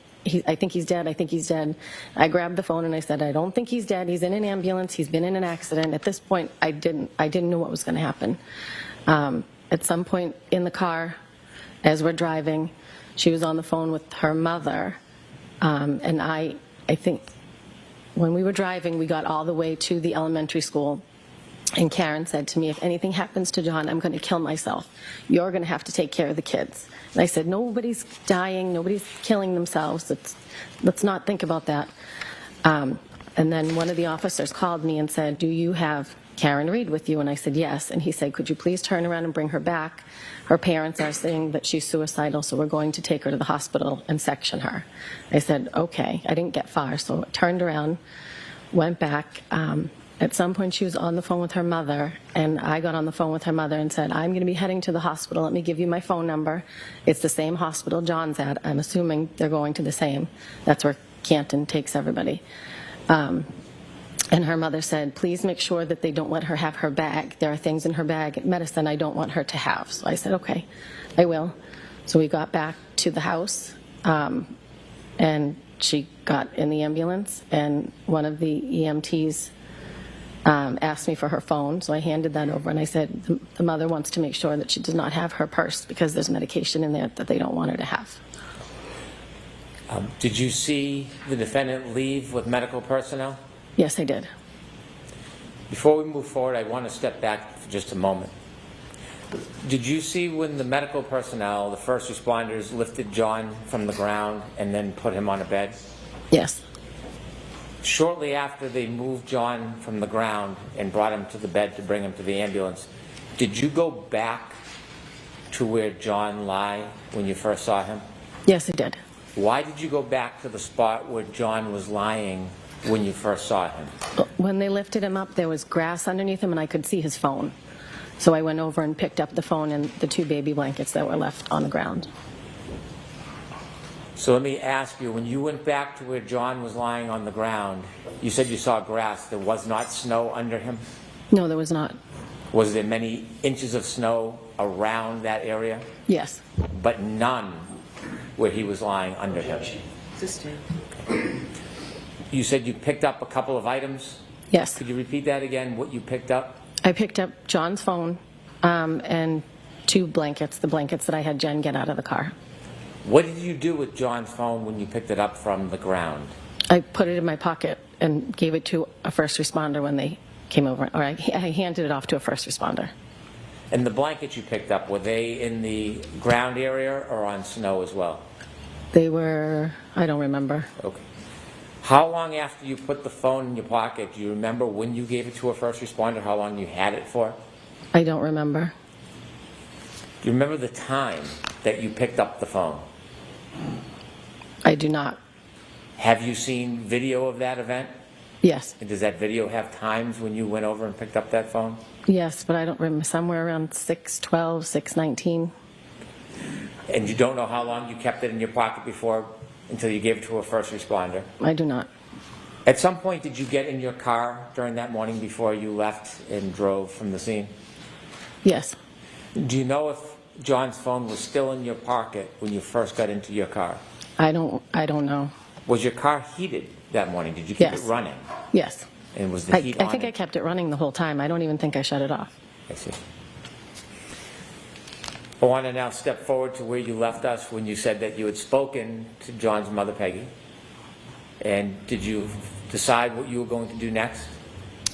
I think he's dead, I think he's dead. I grabbed the phone and I said, I don't think he's dead. He's in an ambulance. He's been in an accident. At this point, I didn't know what was going to happen. At some point in the car, as we're driving, she was on the phone with her mother. And I think when we were driving, we got all the way to the elementary school. And Karen said to me, if anything happens to John, I'm going to kill myself. You're going to have to take care of the kids. And I said, nobody's dying, nobody's killing themselves. Let's not think about that. And then one of the officers called me and said, do you have Karen Reed with you? And I said, yes. And he said, could you please turn around and bring her back? Her parents are saying that she's suicidal, so we're going to take her to the hospital and section her. I said, okay. I didn't get far, so I turned around, went back, and At some point, she was on the phone with her mother, and I got on the phone with her mother and said, I'm going to be heading to the hospital. Let me give you my phone number. It's the same hospital John's at. I'm assuming they're going to the same. That's where Canton takes everybody. And her mother said, please make sure that they don't let her have her bag. There are things in her bag, medicine I don't want her to have. So I said, okay, I will. So we got back to the house, and she got in the ambulance, and one of the EMTs asked me for her phone, so I handed that over, and I said, the mother wants to make sure that she does not have her purse because there's medication in there that they don't want her to have. Did you see the defendant leave with medical personnel? Yes, I did. Before we move forward, I want to step back for just a moment. Did you see when the medical personnel, the first responders, lifted John from the ground and then put him on a bed? Yes. Shortly after they moved John from the ground and brought him to the bed to bring him to the ambulance, did you go back to where John lay when you first saw him? Yes, I did. Why did you go back to the spot where John was lying when you first saw him? When they lifted him up, there was grass underneath him, and I could see his phone. So I went over and picked up the phone and the 2 baby blankets that were left on the ground. So let me ask you, when you went back to where John was lying on the ground, you said you saw grass. There was not snow under him? No, there was not. Was there many inches of snow around that area? Yes. But none where he was lying under him? You said you picked up a couple of items? Yes. Could you repeat that again, what you picked up? I picked up John's phone and 2 blankets, the blankets that I had Jen get out of the car. What did you do with John's phone when you picked it up from the ground? I put it in my pocket and gave it to a first responder when they came over, or I handed it off to a first responder. And the blankets you picked up, were they in the ground area or on snow as well? They were, I don't remember. Okay. How long after you put the phone in your pocket, do you remember when you gave it to a first responder, how long you had it for? I don't remember. Do you remember the time that you picked up the phone? I do not. Have you seen video of that event? Yes. And does that video have times when you went over and picked up that phone? Yes, but I don't remember, somewhere around 6:12, 6:19. And you don't know how long you kept it in your pocket before, until you gave it to a first responder? I do not. At some point, did you get in your car during that morning before you left and drove from the scene? Yes. Do you know if John's phone was still in your pocket when you first got into your car? I don't know. Was your car heated that morning? Did you keep Yes. it running? Yes. And was the heat on I think I kept it running the whole time. I don't even think I shut it off. I see. I want to now step forward to where you left us when you said that you had spoken to John's mother, Peggy. And did you decide what you were going to do next?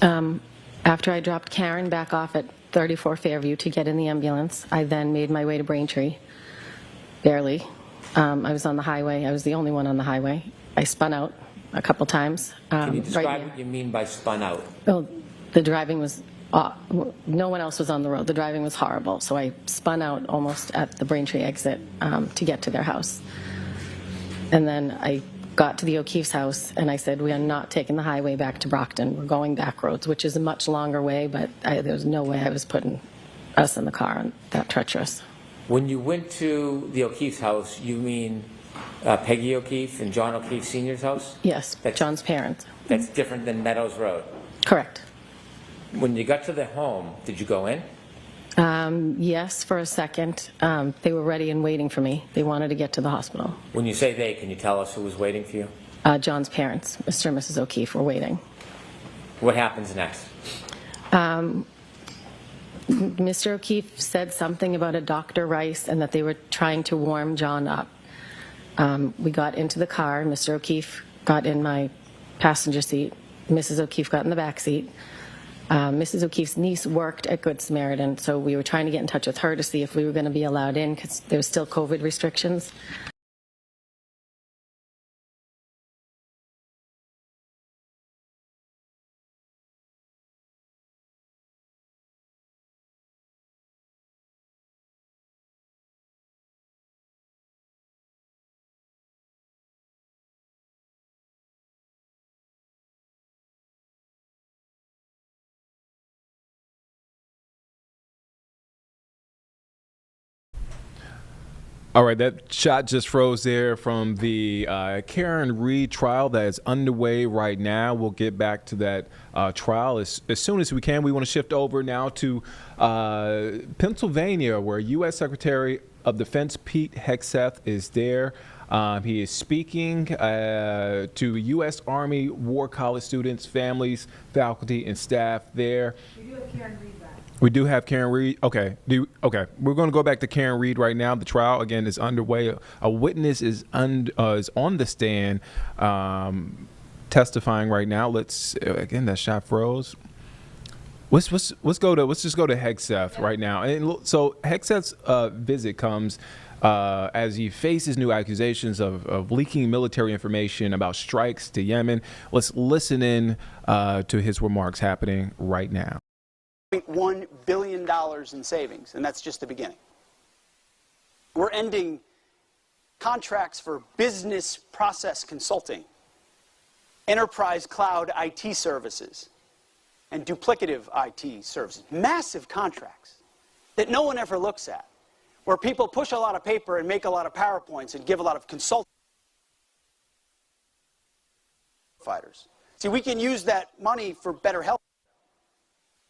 After I dropped Karen back off at 34 Fairview to get in the ambulance, I then made my way to Braintree, barely. I was on the highway. I was the only one on the highway. I spun out a couple times. Can you describe what you mean by spun out? Well, the driving was, no one else was on the road. The driving was horrible. So I spun out almost at the Braintree exit to get to their house. And then I got to the O'Keefe's house and I said, we are not taking the highway back to Brockton. We're going back roads, which is a much longer way, but there was no way I was putting us in the car and that treacherous. When you went to the O'Keefe's house, you mean Peggy O'Keefe and John O'Keefe Sr.'s house? Yes, John's parents. That's different than Meadows Road? Correct. When you got to their home, did you go in? Yes, for a second. They were ready and waiting for me. They wanted to get to the hospital. When you say they, can you tell us who was waiting for you? John's parents, Mr. and Mrs. O'Keefe, were waiting. What happens next? Mr. O'Keefe said something about a Dr. Rice and that they were trying to warm John up. We got into the car. Mr. O'Keefe got in my passenger seat. Mrs. O'Keefe got in the back seat. Mrs. O'Keefe's niece worked at Good Samaritan, so we were trying to get in touch with her to see if we were going to be allowed in because there was still COVID restrictions. All right, that shot just froze there from the Karen Read trial that is underway right now. We'll get back to that trial as soon as we can. We want to shift over now to Pennsylvania, where U.S. Secretary of Defense Pete Hegseth is there. He is speaking to U.S. Army War College students, families, faculty, and staff there. We do have Karen Read back. We do have Karen Read. Okay. Okay. We're going to go back to Karen Read right now. The trial, again, is underway. A witness is on the stand testifying right now. Again, that shot froze. Let's just go to Hegseth right now. And so Hegseth's visit comes as he faces new accusations of leaking military information about strikes to Yemen. Let's listen in to his remarks happening right now. $1 billion in savings, and that's just the beginning. We're ending contracts for business process consulting, enterprise cloud IT services, and duplicative IT services. Massive contracts that no one ever looks at, where people push a lot of paper and make a lot of PowerPoints and give a lot of consulting fighters. See, we can use that money for better health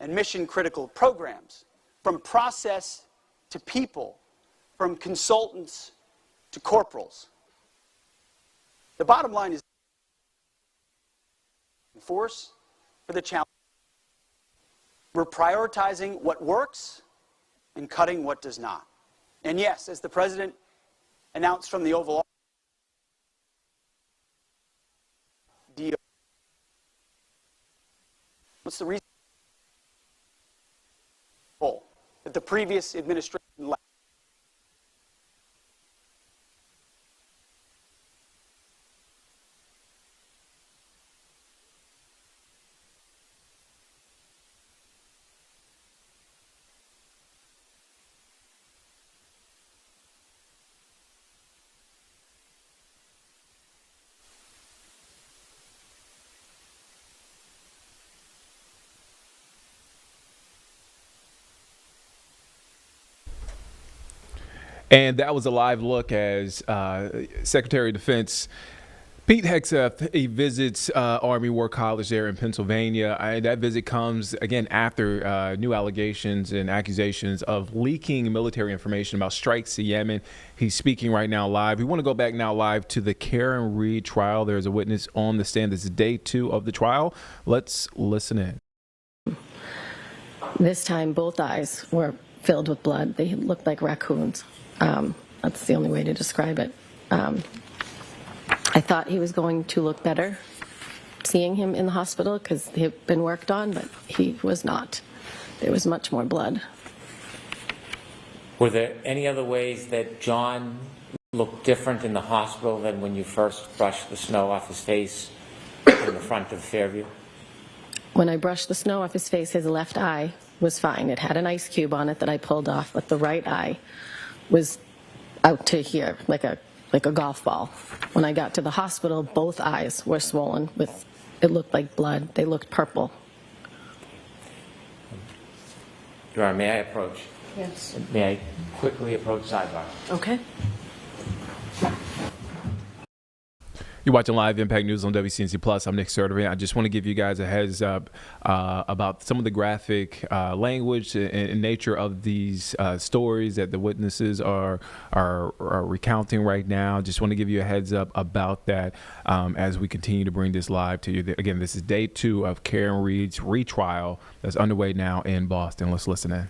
and mission-critical programs, from process to people, from consultants to corporals. The bottom line is force for the challenge. We're prioritizing what works and cutting what does not. And yes, as the President announced from the Oval Office, what's the reason that the previous administration left? And that was a live look as Secretary of Defense Pete Hegseth, he visits Army War College there in Pennsylvania. That visit comes, again, after new allegations and accusations of leaking military information about strikes to Yemen. He's speaking right now live. We want to go back now live to the Karen Read trial. There's a witness on the stand. This is day 2 of the trial. Let's listen in. This time, both eyes were filled with blood. They looked like raccoons. That's the only way to describe it. I thought he was going to look better seeing him in the hospital because he had been worked on, but he was not. There was much more blood. Were there any other ways that John looked different in the hospital than when you first brushed the snow off his face in the front of Fairview? When I brushed the snow off his face, his left eye was fine. It had an ice cube on it that I pulled off, but the right eye was out to here, like a golf ball. When I got to the hospital, both eyes were swollen with, it looked like blood. They looked purple. Your Honor, may I approach? Yes. May I quickly approach sidebar? Okay. You're watching Live Impact News on WCNC Plus. I'm Nick Sturdivant. I just want to give you guys a heads up about some of the graphic language and nature of these stories that the witnesses are recounting right now. Just want to give you a heads up about that as we continue to bring this live to you. Again, this is day 2 of Karen Read's retrial that's underway now in Boston. Let's listen in.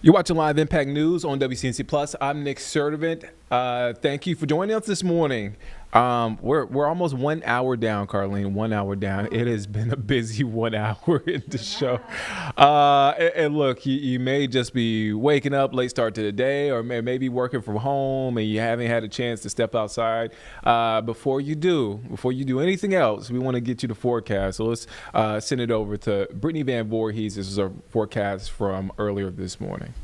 You're watching Live Impact News on WCNC Plus. I'm Nick Sturdivant. Thank you for joining us this morning. We're almost 1 hour down, Carlene. 1 hour down. It has been a busy 1 hour in the show. And look, you may just be waking up, late start to the day, or maybe working from home, and you haven't had a chance to step outside. Before you do anything else, we want to get you the forecast. So let's send it over to Brittany Van Voorhees. This is our forecast from earlier this morning.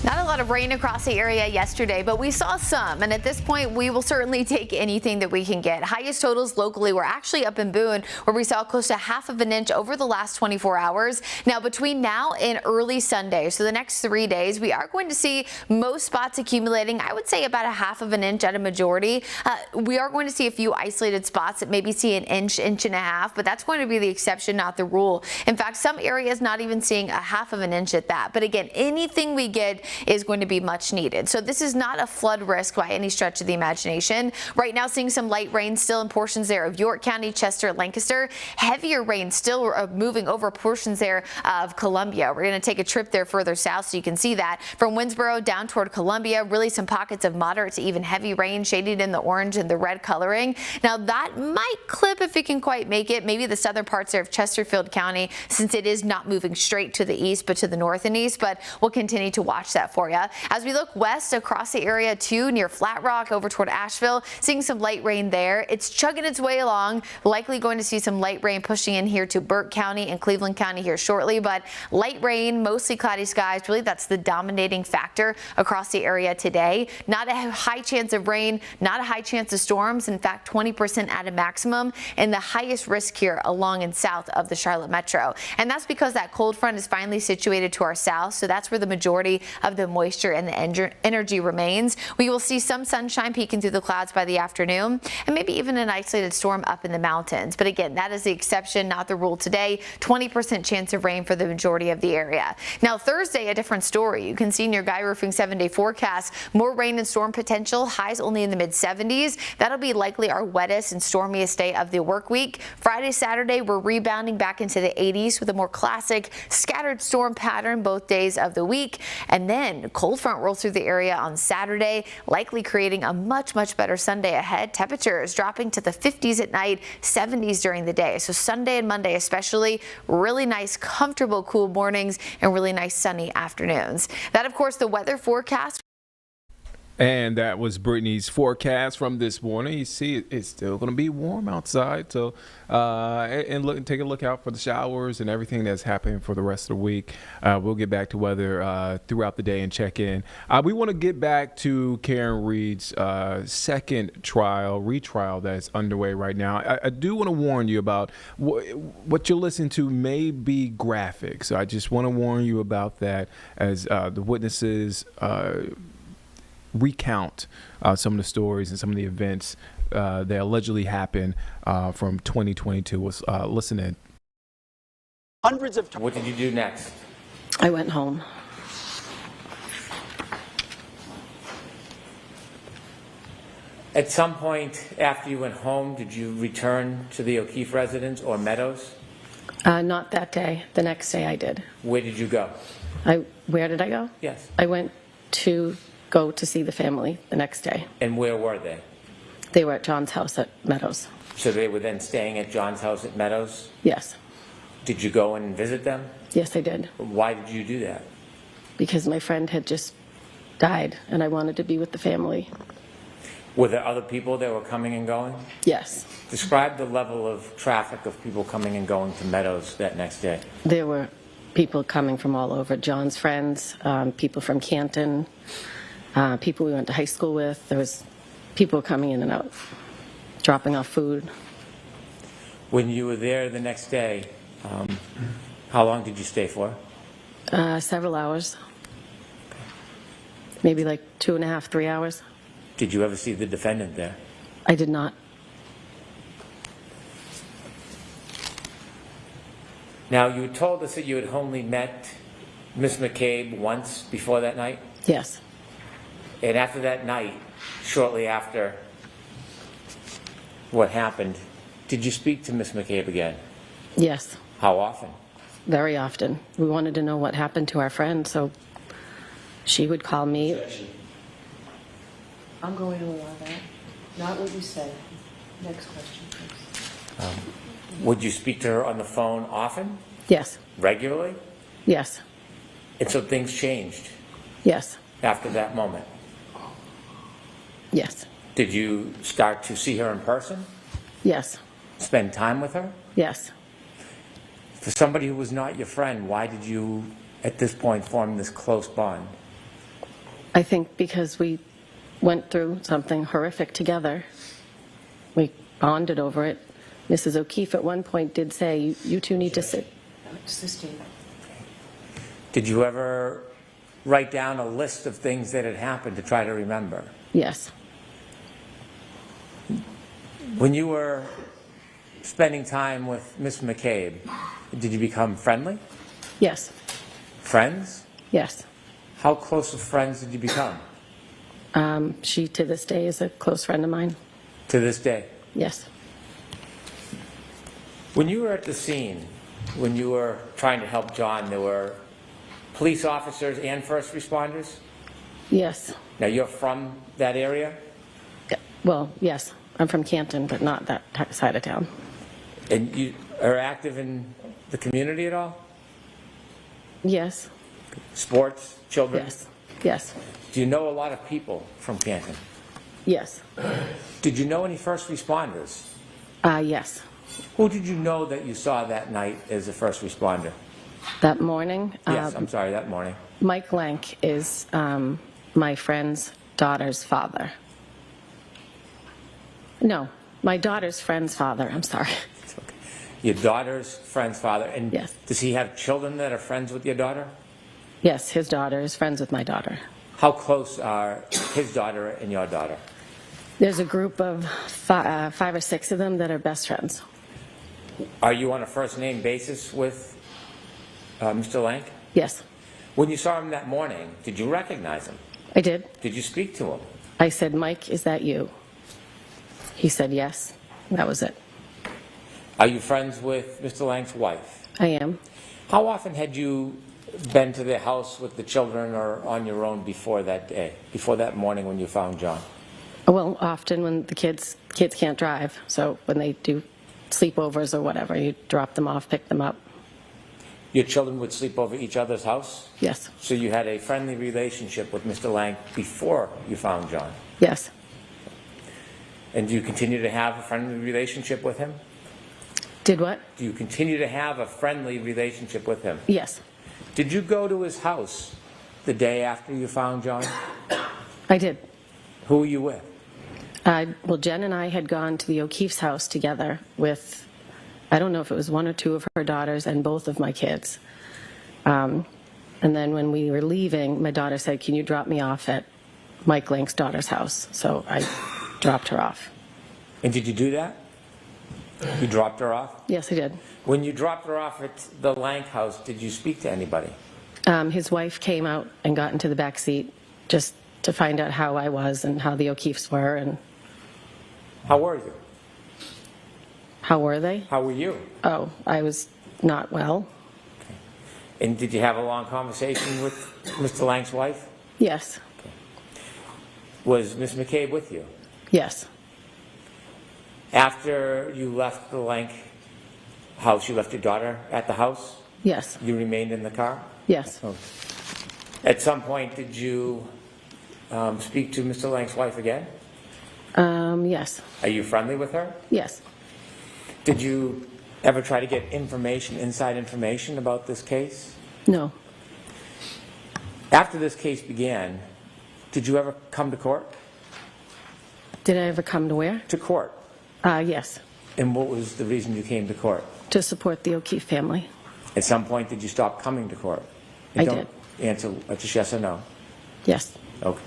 Not a lot of rain across the area yesterday, but we saw some. And at this point, we will certainly take anything that we can get. Highest totals locally were actually up in Boone, where we saw close to 1/2 inch over the last 24 hours. Now, between now and early Sunday, so the next 3 days, we are going to see most spots accumulating, I would say about 1/2 inch at a majority. We are going to see a few isolated spots that maybe see an inch, inch and a half, but that's going to be the exception, not the rule. In fact, some areas not even seeing 1/2 inch at that. But again, anything we get is going to be much needed. So this is not a flood risk by any stretch of the imagination. Right now, seeing some light rain still in portions there of York County, Chester, Lancaster. Heavier rain still moving over portions there of Columbia. We're going to take a trip there further south so you can see that. From Winsboro down toward Columbia, really some pockets of moderate to even heavy rain shaded in the orange and the red coloring. Now that might clip if it can quite make it. Maybe the southern parts there of Chesterfield County, since it is not moving straight to the east but to the north and east, but we'll continue to watch that for you. As we look west across the area too, near Flat Rock over toward Asheville, seeing some light rain there. It's chugging its way along. Likely going to see some light rain pushing in here to Burke County and Cleveland County here shortly, but light rain, mostly cloudy skies. Really, that's the dominating factor across the area today. Not a high chance of rain, not a high chance of storms. In fact, 20% at a maximum, and the highest risk here along and south of the Charlotte metro. And that's because that cold front is finally situated to our south, so that's where the majority of the moisture and the energy remains. We will see some sunshine peeking through the clouds by the afternoon, and maybe even an isolated storm up in the mountains. But again, that is the exception, not the rule today. 20% chance of rain for the majority of the area. Now Thursday, a different story. You can see in your Guy Roofing 7-day forecast, more rain and storm potential, highs only in the mid-70s. That'll be likely our wettest and stormiest day of the work week. Friday, Saturday, we're rebounding back into the 80s with a more classic scattered storm pattern both days of the week. And then cold front rolls through the area on Saturday, likely creating a much, much better Sunday ahead. Temperatures dropping to the 50s at night, 70s during the day. So Sunday and Monday especially, really nice, comfortable, cool mornings and really nice sunny afternoons. That, of course, the weather forecast. And that was Brittany's forecast from this morning. You see, it's still going to be warm outside. So, take a look out for the showers and everything that's happening for the rest of the week. We'll get back to weather throughout the day and check in. We want to get back to Karen Read's second retrial that's underway right now. I do want to warn you about what you're listening to may be graphic. So I just want to warn you about that as the witnesses recount some of the stories and some of the events that allegedly happened from 2022. Listen in. Hundreds of times. What did you do next? I went home. At some point after you went home, did you return to the O'Keefe residence or Meadows? Not that day. The next day I did. Where did you go? Where did I go? Yes. I went to go to see the family the next day. And where were they? They were at John's house at Meadows. So they were then staying at John's house at Meadows? Yes. Did you go and visit them? Yes, I did. Why did you do that? Because my friend had just died and I wanted to be with the family. Were there other people that were coming and going? Yes. Describe the level of traffic of people coming and going to Meadows that next day. There were people coming from all over. John's friends, people from Canton, people we went to high school with. There was people coming in and out, dropping off food. When you were there the next day, how long did you stay for? Several hours. Maybe like 2.5, 3 hours. Did you ever see the defendant there? I did not. Now, you told us that you had only met Miss McCabe once before that night? Yes. And after that night, shortly after what happened, did you speak to Miss McCabe again? Yes. How often? Very often. We wanted to know what happened to our friend, so she would call me. I'm going to allow that. Not what you said. Next question, please. Would you speak to her on the phone often? Yes. Regularly? Yes. And so things changed Yes. after that moment. Yes. Did you start to see her in person? Yes. Spend time with her? Yes. For somebody who was not your friend, why did you, at this point, form this close bond? I think because we went through something horrific together. We bonded over it. Mrs. O'Keefe at one point did say, you two need to sit. Sistine. Did you ever write down a list of things that had happened to try to remember? Yes. When you were spending time with Miss McCabe, did you become friendly? Yes. Friends? Yes. How close of friends did you become? She, to this day, is a close friend of mine. To this day? Yes. When you were at the scene, when you were trying to help John, there were police officers and first responders? Yes. Now, you're from that area? Well, yes. I'm from Canton, but not that side of town. And you are active in the community at all? Yes. Sports, children? Yes. Yes. Do you know a lot of people from Canton? Yes. Did you know any first responders? Yes. Who did you know that you saw that night as a first responder? That morning? Yes, I'm sorry, that morning. Mike Lank is my friend's daughter's father. No, my daughter's friend's father. I'm sorry. It's okay. Your daughter's friend's father. And yes. Does he have children that are friends with your daughter? Yes, his daughter is friends with my daughter. How close are his daughter and your daughter? There's a group of 5 or 6 of them that are best friends. Are you on a first-name basis with Mr. Lank? Yes. When you saw him that morning, did you recognize him? I did. Did you speak to him? I said, Mike, is that you? He said yes. That was it. Are you friends with Mr. Lank's wife? I am. How often had you been to their house with the children or on your own before that day, before that morning when you found John? Well, often when the kids can't drive, so when they do sleepovers or whatever, you drop them off, pick them up. Your children would sleep over each other's house? Yes. So you had a friendly relationship with Mr. Lank before you found John? Yes. And do you continue to have a friendly relationship with him? Did what? Do you continue to have a friendly relationship with him? Yes. Did you go to his house the day after you found John? I did. Who were you with? Well, Jen and I had gone to the O'Keefe's house together with, I don't know if it was 1 or 2 of her daughters and both of my kids. And then when we were leaving, my daughter said, can you drop me off at Mike Lank's daughter's house? So I dropped her off. And did you do that? You dropped her off? Yes, I did. When you dropped her off at the Lank house, did you speak to anybody? His wife came out and got into the back seat just to find out how I was and how the O'Keefes were. And how were you? How were they? How were you? Oh, I was not well. Okay. And did you have a long conversation with Mr. Lank's wife? Yes. Okay. Was Miss McCabe with you? Yes. After you left the Lank house, you left your daughter at the house? Yes. You remained in the car? Yes. Okay. At some point, did you speak to Mr. Lank's wife again? Yes. Are you friendly with her? Yes. Did you ever try to get information, inside information about this case? No. After this case began, did you ever come to court? Did I ever come to where? To court. Yes. And what was the reason you came to court? To support the O'Keefe family. At some point, did you stop coming to court? I did. Answer just yes or no. Yes. Okay.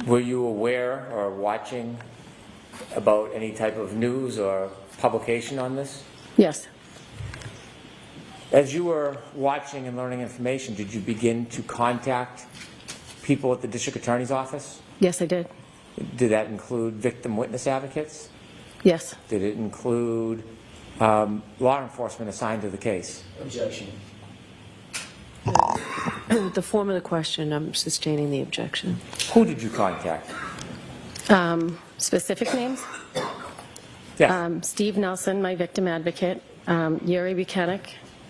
Were you aware or watching about any type of news or publication on this? Yes. As you were watching and learning information, did you begin to contact people at the district attorney's office? Yes, I did. Did that include victim witness advocates? Yes. Did it include law enforcement assigned to the case? Objection. The form of the question, I'm sustaining the objection. Who did you contact? Specific names? Yeah. Steve Nelson, my victim advocate, Yuri Buchanan,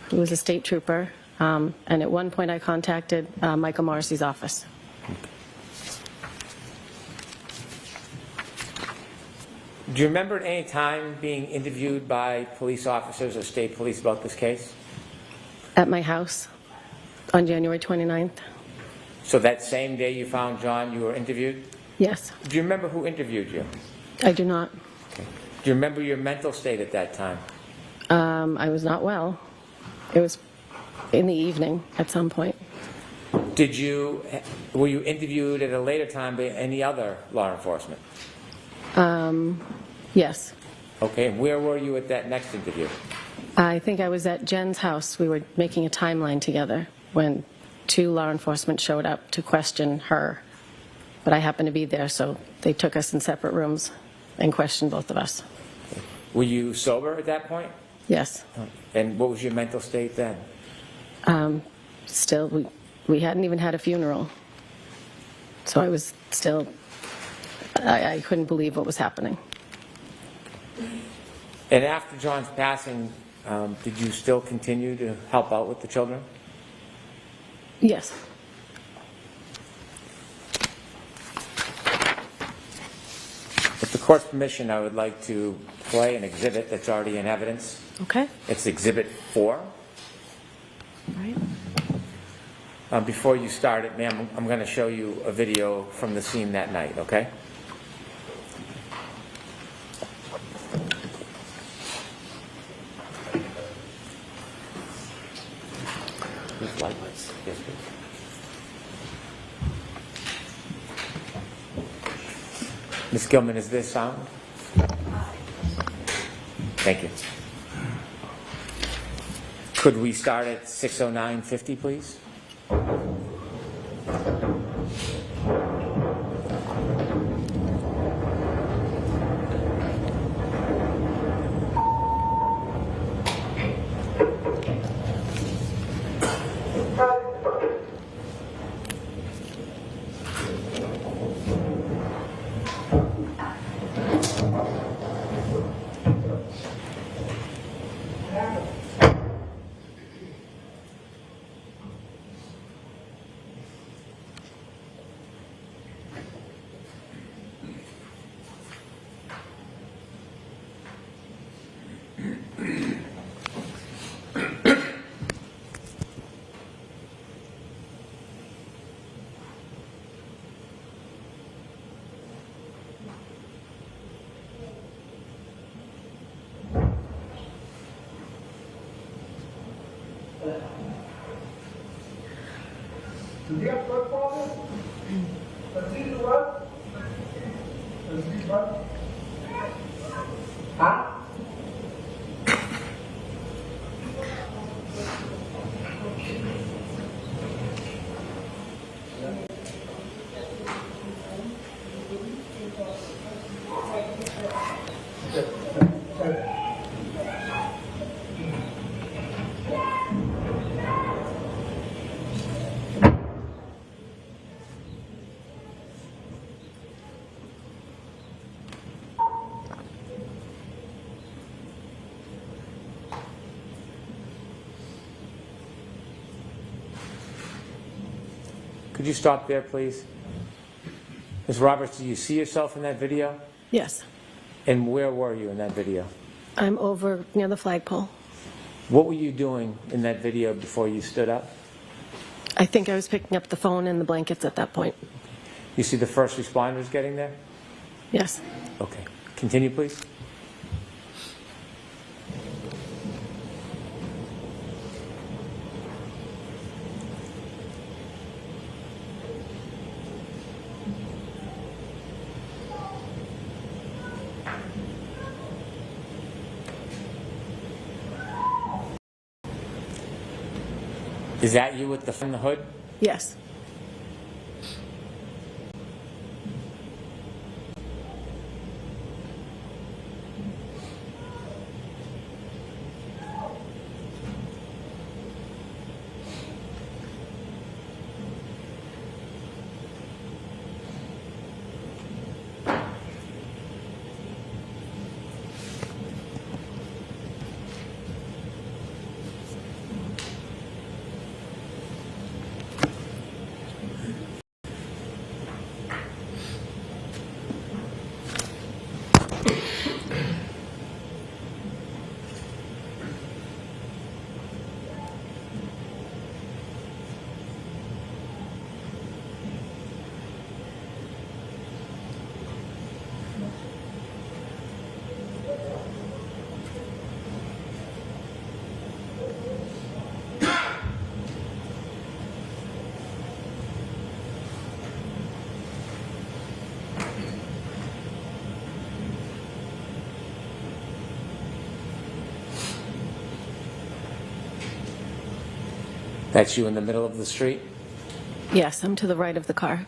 who was a state trooper, and at one point I contacted Michael Morrissey's office. Do you remember at any time being interviewed by police officers or state police about this case? At my house on January 29th. So that same day you found John, you were interviewed? Yes. Do you remember who interviewed you? I do not. Okay. Do you remember your mental state at that time? I was not well. It was in the evening at some point. Were you interviewed at a later time by any other law enforcement? Yes. Okay, and where were you at that next interview? I think I was at Jen's house. We were making a timeline together when 2 law enforcement showed up to question her. But I happened to be there, so they took us in separate rooms and questioned both of us. Were you sober at that point? Yes. And what was your mental state then? Still, we hadn't even had a funeral. So I was still, I couldn't believe what was happening. And after John's passing, did you still continue to help out with the children? Yes. With the court's permission, I would like to play an exhibit that's already in evidence. Okay. It's Exhibit 4. Right. Before you start it, ma'am, I'm going to show you a video from the scene that night, okay? These lights. Yes, please. Ms. Gilman, is this sound? Thank you. Could we start at 6:09:50, please? Could you stop there, please? Ms. Roberts, do you see yourself in that video? Yes. And where were you in that video? I'm over near the flagpole. What were you doing in that video before you stood up? I think I was picking up the phone and the blankets at that point. You see the first responders getting there? Yes. Okay. Continue, please. Is that you with the hood? Yes. That's you in the middle of the street? Yes, I'm to the right of the car.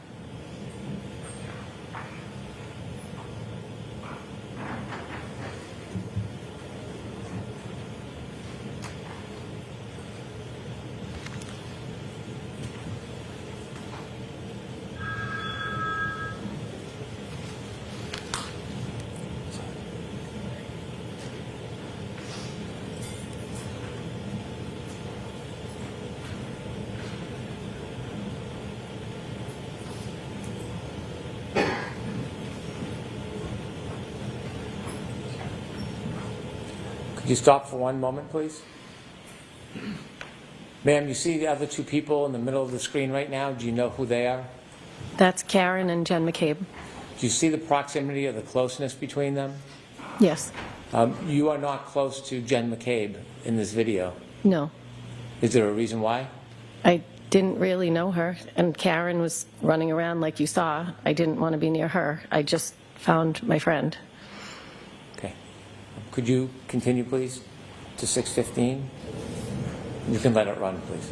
Could you stop for one moment, please? Ma'am, you see the other two people in the middle of the screen right now? Do you know who they are? That's Karen and Jen McCabe. Do you see the proximity or the closeness between them? Yes. You are not close to Jen McCabe in this video. No. Is there a reason why? I didn't really know her, and Karen was running around like you saw. I didn't want to be near her. I just found my friend. Okay. Could you continue, please, to 615? You can let it run, please.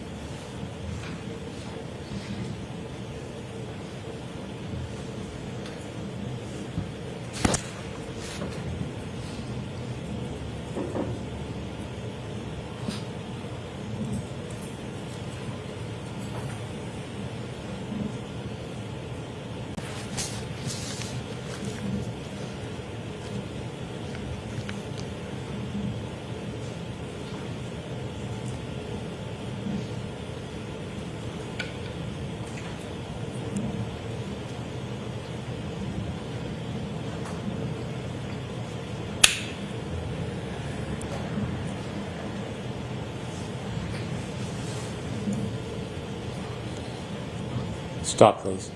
Stop, please.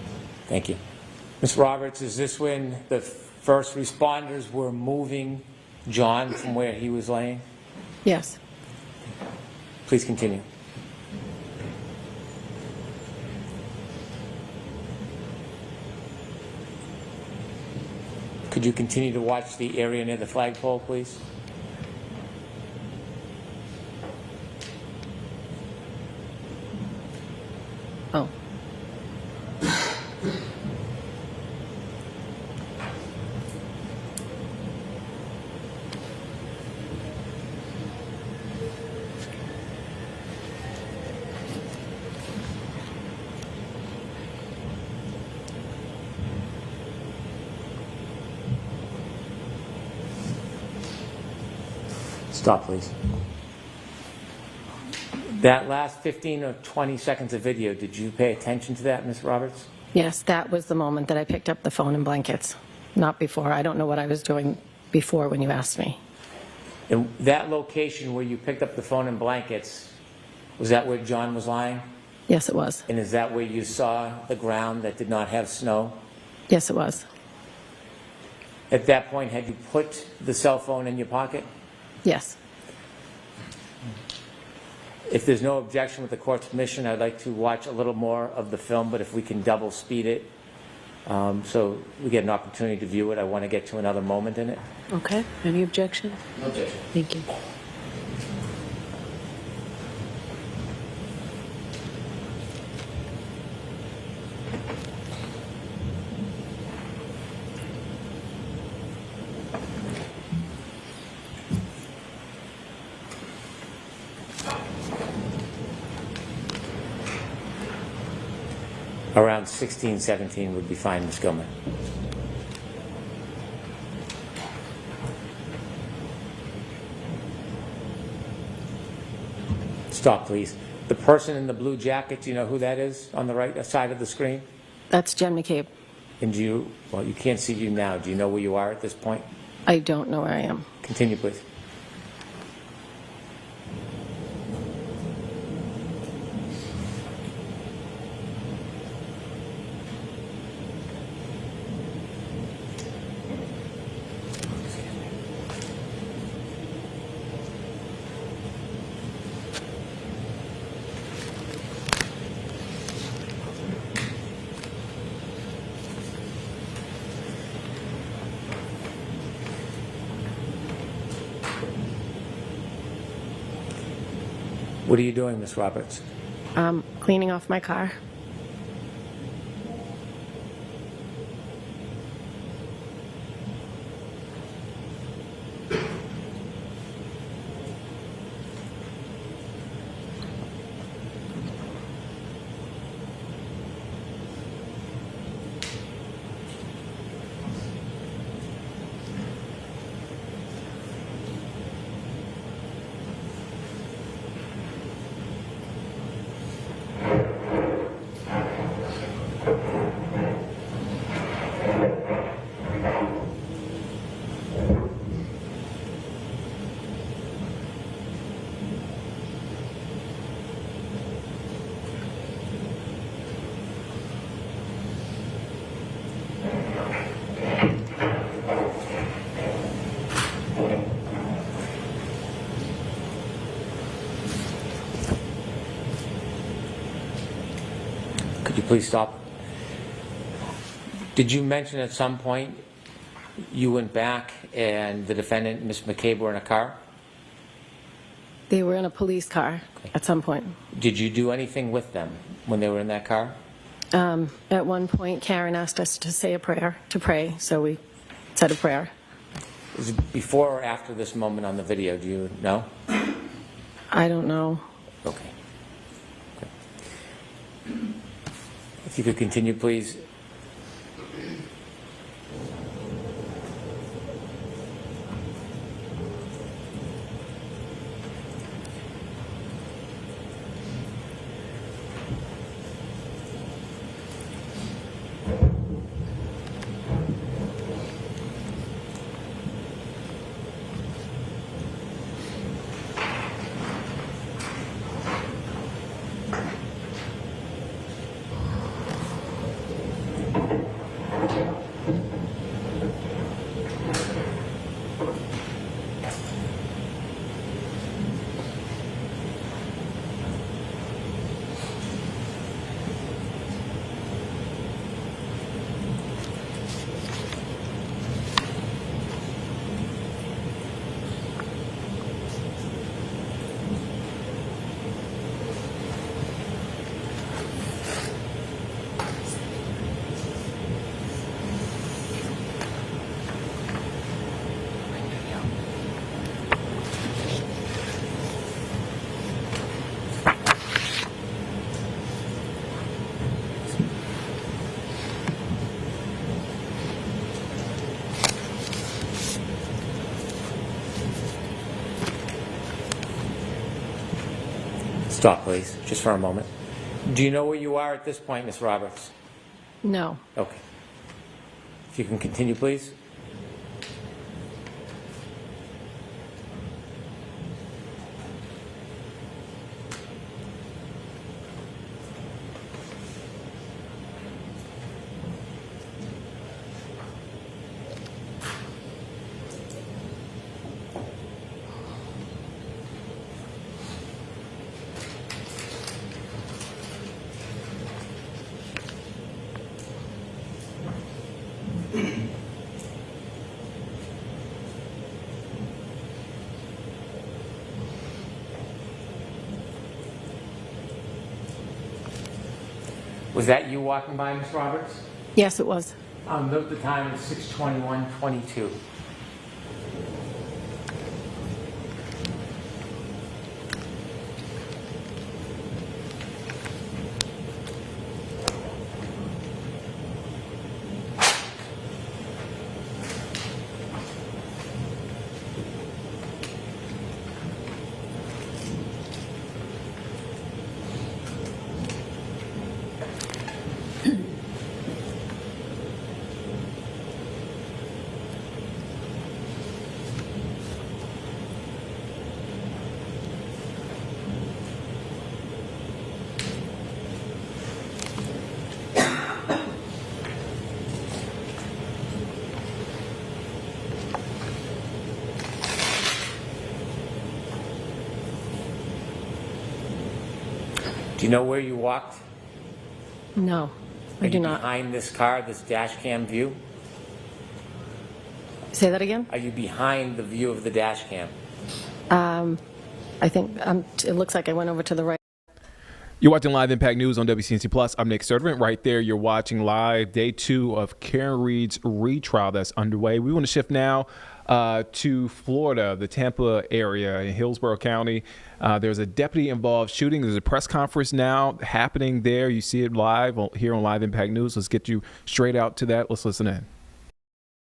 Thank you. Ms. Roberts, is this when the first responders were moving John from where he was laying? Yes. Please continue. Could you continue to watch the area near the flagpole, please? Oh. Stop, please. That last 15 or 20 seconds of video, did you pay attention to that, Ms. Roberts? Yes, that was the moment that I picked up the phone and blankets. Not before. I don't know what I was doing before when you asked me. And that location where you picked up the phone and blankets, was that where John was lying? Yes, it was. And is that where you saw the ground that did not have snow? Yes, it was. At that point, had you put the cell phone in your pocket? Yes. If there's no objection with the court's permission, I'd like to watch a little more of the film, but if we can double speed it so we get an opportunity to view it, I want to get to another moment in it. Okay. Any objection? No objection. Thank you. Around 16, 17 would be fine, Ms. Gilman. Stop, please. The person in the blue jacket, do you know who that is on the right side of the screen? That's Jen McCabe. And do you, well, you can't see you now. Do you know where you are at this point? I don't know where I am. Continue, please. What are you doing, Ms. Roberts? Cleaning off my car. Could you please stop? Did you mention at some point you went back and the defendant, Ms. McCabe, were in a car? They were in a police car at some point. Did you do anything with them when they were in that car? At one point, Karen asked us to say a prayer, to pray, so we said a prayer. Is it before or after this moment on the video? Do you know? I don't know. Okay. If you could continue, please. Stop, please, just for a moment. Do you know where you are at this point, Ms. Roberts? No. Okay. If you can continue, please. Was that you walking by, Ms. Roberts? Yes, it was. Note the time is 6:21:22. Do you know where you walked? No, I do not. Behind this car, this dash cam view? Say that again? Are you behind the view of the dash cam? I think it looks like I went over to the right. You're watching Live Impact News on WCNC Plus. I'm Nick Sturdivant. Right there, you're watching live day 2 of Karen Read's retrial that's underway. We want to shift now to Florida, the Tampa area in Hillsborough County. There's a deputy-involved shooting. There's a press conference now happening there. You see it live here on Live Impact News. Let's get you straight out to that. Let's listen in.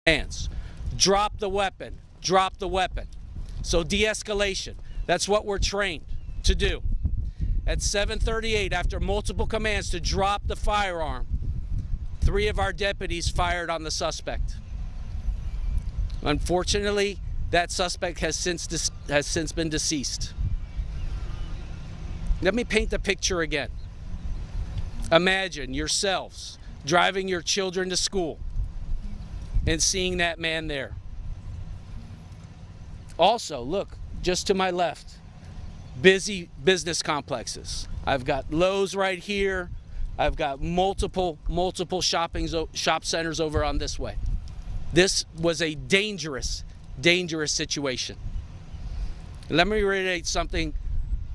Hands. Drop the weapon. Drop the weapon. So de-escalation. That's what we're trained to do. At 7:38, after multiple commands to drop the firearm, 3 of our deputies fired on the suspect. Unfortunately, that suspect has since been deceased. Let me paint the picture again. Imagine yourselves driving your children to school and seeing that man there. Also, look, just to my left, busy business complexes. I've got Lowe's right here. I've got multiple shop centers over on this way. This was a dangerous situation. Let me reiterate something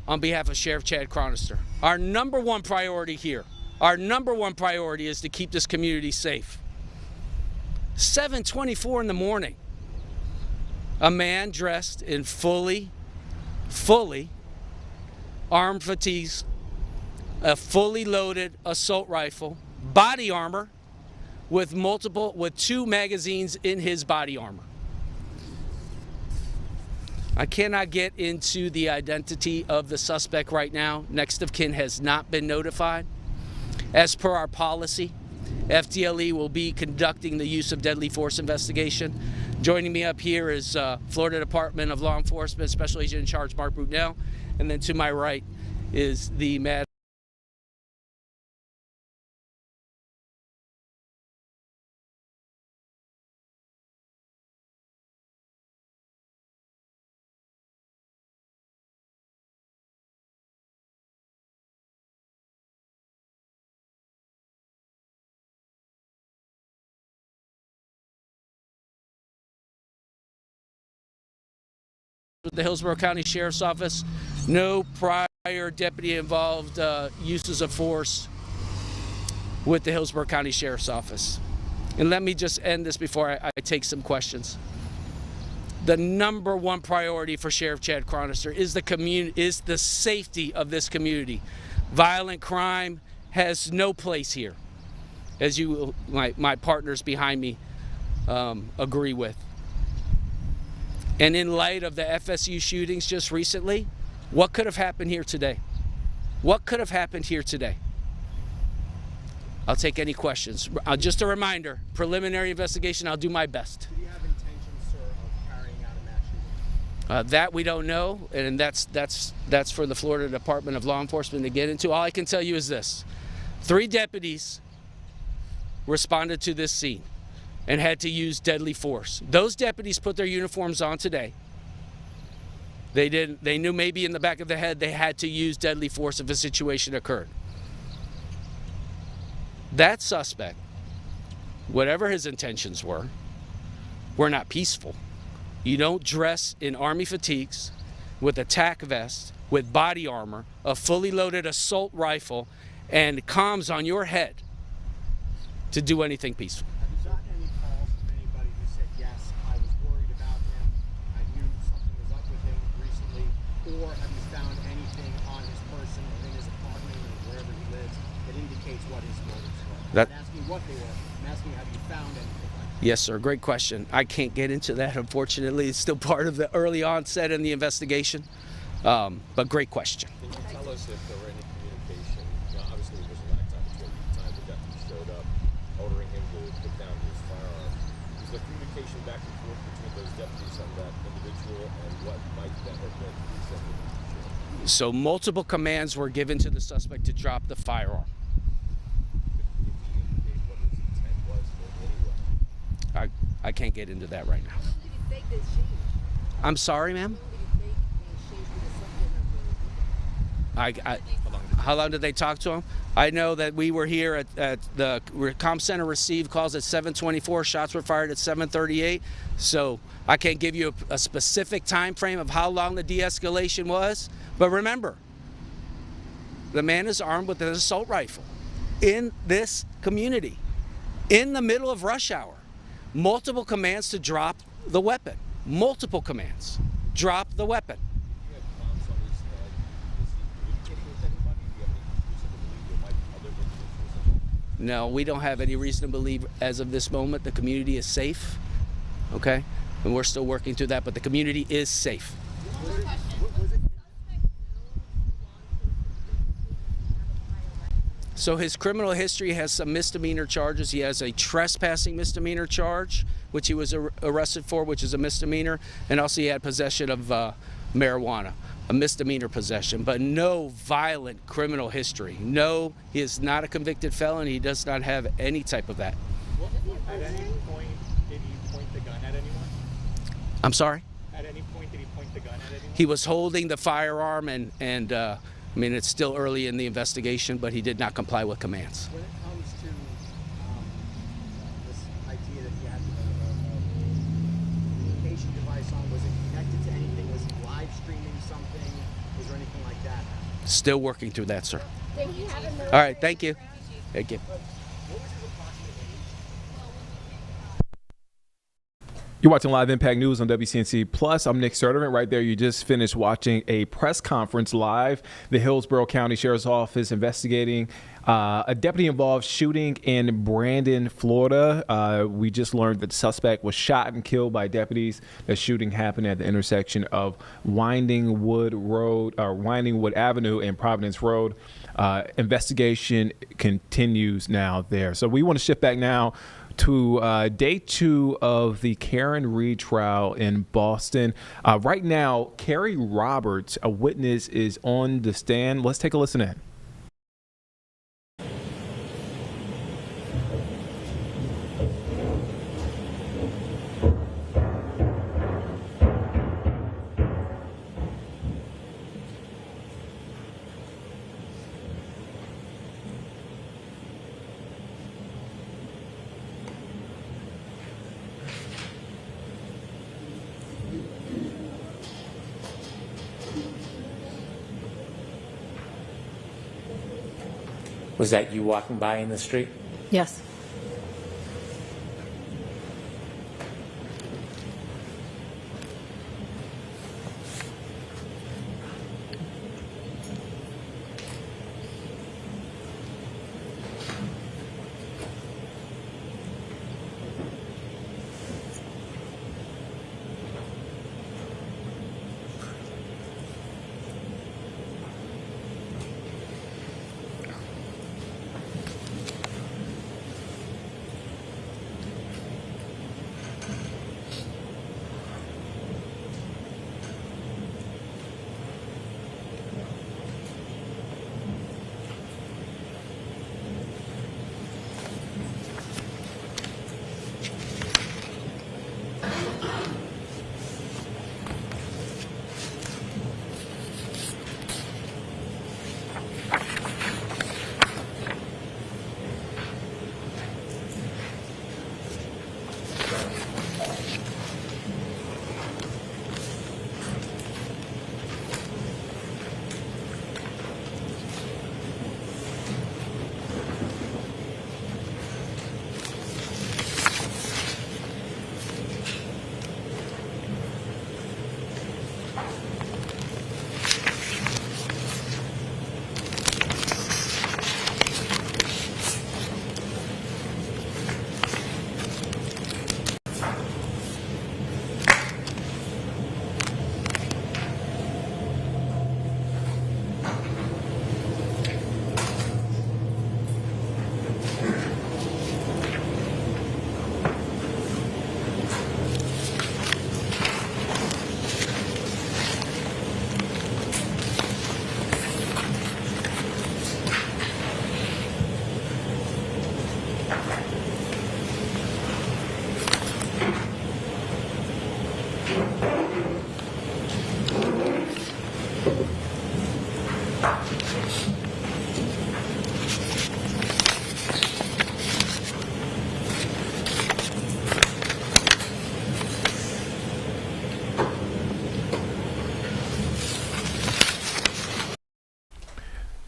on behalf of Sheriff Chad Chronister. Our number one priority here, is to keep this community safe. 7:24 in the morning, a man dressed in fully armed fatigues, a fully loaded assault rifle, body armor with 2 magazines in his body armor. I cannot get into the identity of the suspect right now. Next of kin has not been notified. As per our policy, FDLE will be conducting the use of deadly force investigation. Joining me up here is Florida Department of Law Enforcement Special Agent in Charge Mark Brunell, and then to my right is the Mad with the Hillsborough County Sheriff's Office. No prior deputy-involved uses of force with the Hillsborough County Sheriff's Office. And let me just end this before I take some questions. The number one priority for Sheriff Chad Chronister is the safety of this community. Violent crime has no place here, as you, my partners behind me, agree with. And in light of the FSU shootings just recently, what could have happened here today? What could have happened here today? I'll take any questions. Just a reminder, preliminary investigation, I'll do my best. Do you have intentions, sir, of carrying out a mass shooting? That we don't know, and that's for the Florida Department of Law Enforcement to get into. All I can tell you is this. 3 deputies responded to this scene and had to use deadly force. Those deputies put their uniforms on today. They knew maybe in the back of the head they had to use deadly force if a situation occurred. That suspect, whatever his intentions were not peaceful. You don't dress in Army fatigues with a tack vest, with body armor, a fully loaded assault rifle, and comms on your head to do anything peaceful. Or have you found anything on his person or in his apartment or wherever he lives that indicates what his motives were? I'm asking what they were. I'm asking have you found anything like that? Yes, sir. Great question. I can't get into that, unfortunately. It's still part of the early onset in the investigation. But great question. Can you tell us if there were any communication? Obviously, there was a lack of time between the time the deputy showed up, ordering him to put down his firearm. Was there communication back and forth between those deputies and that individual, and what might that have been? So multiple commands were given to the suspect to drop the firearm. I can't get into that right now. I'm sorry, ma'am? How long did they talk to him? I know that we were here at the comm center, received calls at 7:24. Shots were fired at 7:38. So I can't give you a specific time frame of how long the de-escalation was. But remember, The man is armed with an assault rifle in this community, in the middle of rush hour. Multiple commands to drop the weapon. Multiple commands. Drop the weapon. No, we don't have any reason to believe as of this moment the community is safe, okay? And we're still working through that, but the community is safe. So his criminal history has some misdemeanor charges. He has a trespassing misdemeanor charge, which he was arrested for, which is a misdemeanor, and also he had possession of marijuana, a misdemeanor possession, but no violent criminal history. No, he is not a convicted felon. He does not have any type of that. At any point, did he point the gun at anyone? I'm sorry? At any point, did he point the gun at anyone? He was holding the firearm, and I mean, it's still early in the investigation, but he did not comply with commands. When it comes to this idea that he had a communication device on, was it connected to anything? Was he live streaming something? Was there anything like that? Still working through that, sir. All right, thank you. Thank you. You're watching Live Impact News on WCNC Plus. I'm Nick Sturdivant. Right there, you just finished watching a press conference live. The Hillsborough County Sheriff's Office investigating a deputy-involved shooting in Brandon, Florida. We just learned that the suspect was shot and killed by deputies. The shooting happened at the intersection of Winding Wood Avenue and Providence Road. Investigation continues now there. So we want to shift back now to day 2 of the Karen Read trial in Boston. Right now, Carrie Roberts, a witness, is on the stand. Let's take a listen in. Was that you walking by in the street? Yes.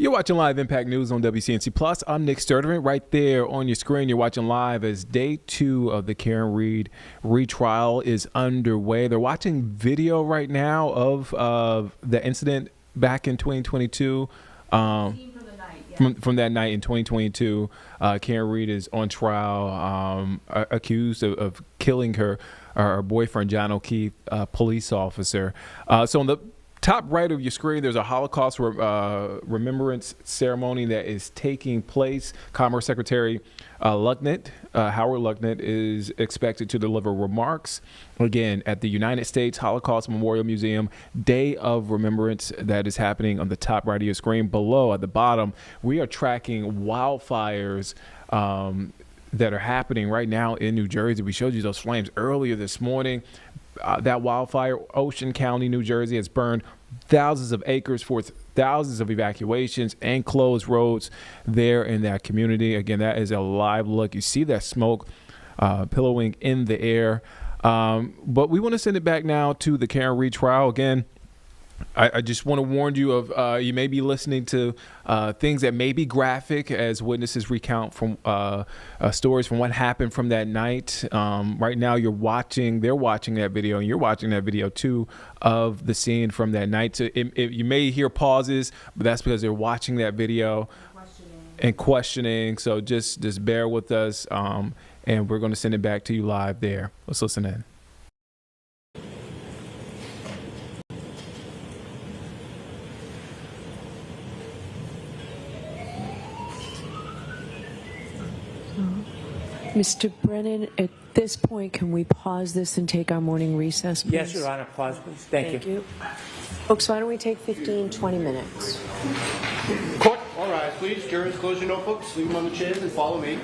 You're watching Live Impact News on WCNC Plus. I'm Nick Sturdivant. Right there on your screen, you're watching live as day 2 of the Karen Read retrial is underway. They're watching video right now of the incident back in 2022. From that night in 2022, Karen Read is on trial, accused of killing her boyfriend, John O'Keefe, police officer. So on the top right of your screen, there's a Holocaust remembrance ceremony that is taking place. Commerce Secretary Howard Lutnick is expected to deliver remarks again at the United States Holocaust Memorial Museum Day of Remembrance that is happening on the top right of your screen. Below at the bottom, we are tracking wildfires that are happening right now in New Jersey. We showed you those flames earlier this morning. That wildfire, Ocean County, New Jersey, has burned thousands of acres, forced thousands of evacuations and closed roads there in that community. Again, that is a live look. You see that smoke pillowing in the air. But we want to send it back now to the Karen Read trial. Again, I just want to warn you of you may be listening to things that may be graphic as witnesses recount from stories from what happened from that night. Right now, they're watching that video, and you're watching that video too of the scene from that night. So you may hear pauses, but that's because they're watching that video and questioning. So just bear with us, and we're going to send it back to you live there. Let's listen in. Mr. Brennan, at this point, can we pause this and take our morning recess, please? Yes, Your Honor. Pause, please. Thank you. Folks, why don't we take 15, 20 minutes? Court, all rise, please. Jurors, close your notebooks, leave them on the chairs, and follow me.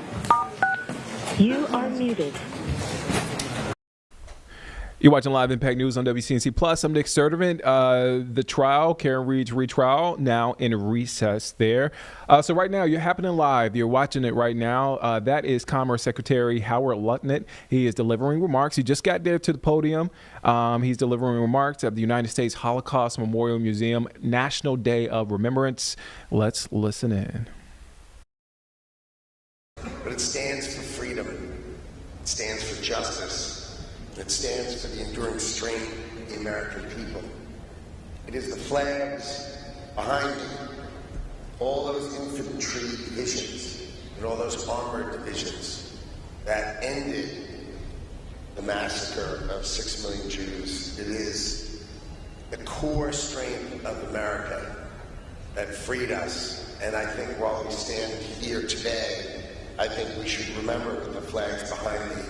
You are muted. You're watching Live Impact News on WCNC Plus. I'm Nick Sturdivant. The trial, Karen Read's retrial, now in recess there. So right now, you're happening live. You're watching it right now. That is Commerce Secretary Howard Lutnick. He is delivering remarks. He just got there to the podium. He's delivering remarks at the United States Holocaust Memorial Museum National Day of Remembrance. Let's listen in. But it stands for freedom. It stands for justice. It stands for the enduring strength of the American people. It is the flags behind you, all those infantry divisions and all those armored divisions that ended the massacre of 6 million Jews. It is the core strength of America that freed us. And I think while we stand here today, I think we should remember with the flags behind me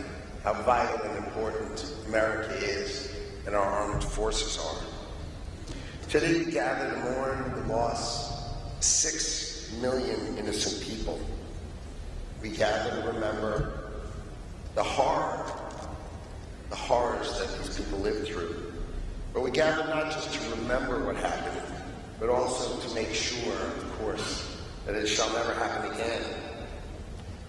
how vital and important America is and our armed forces are. Today we gather to mourn the loss of 6 million innocent people. We gather to remember the horrors that these people lived through. But we gather not just to remember what happened, but also to make sure, of course, that it shall never happen again.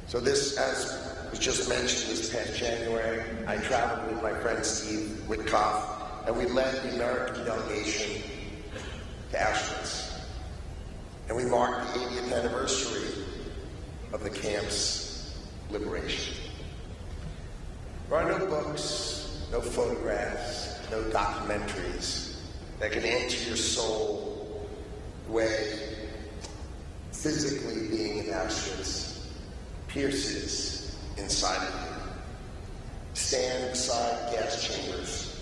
So this, as was just mentioned, this past January, I traveled with my friend Steve Witkoff, and we led the American delegation to Auschwitz. And we marked the 80th anniversary of the camp's liberation. There are no books, no photographs, no documentaries that can enter your soul the way physically being in Auschwitz pierces inside of you. Stand beside gas chambers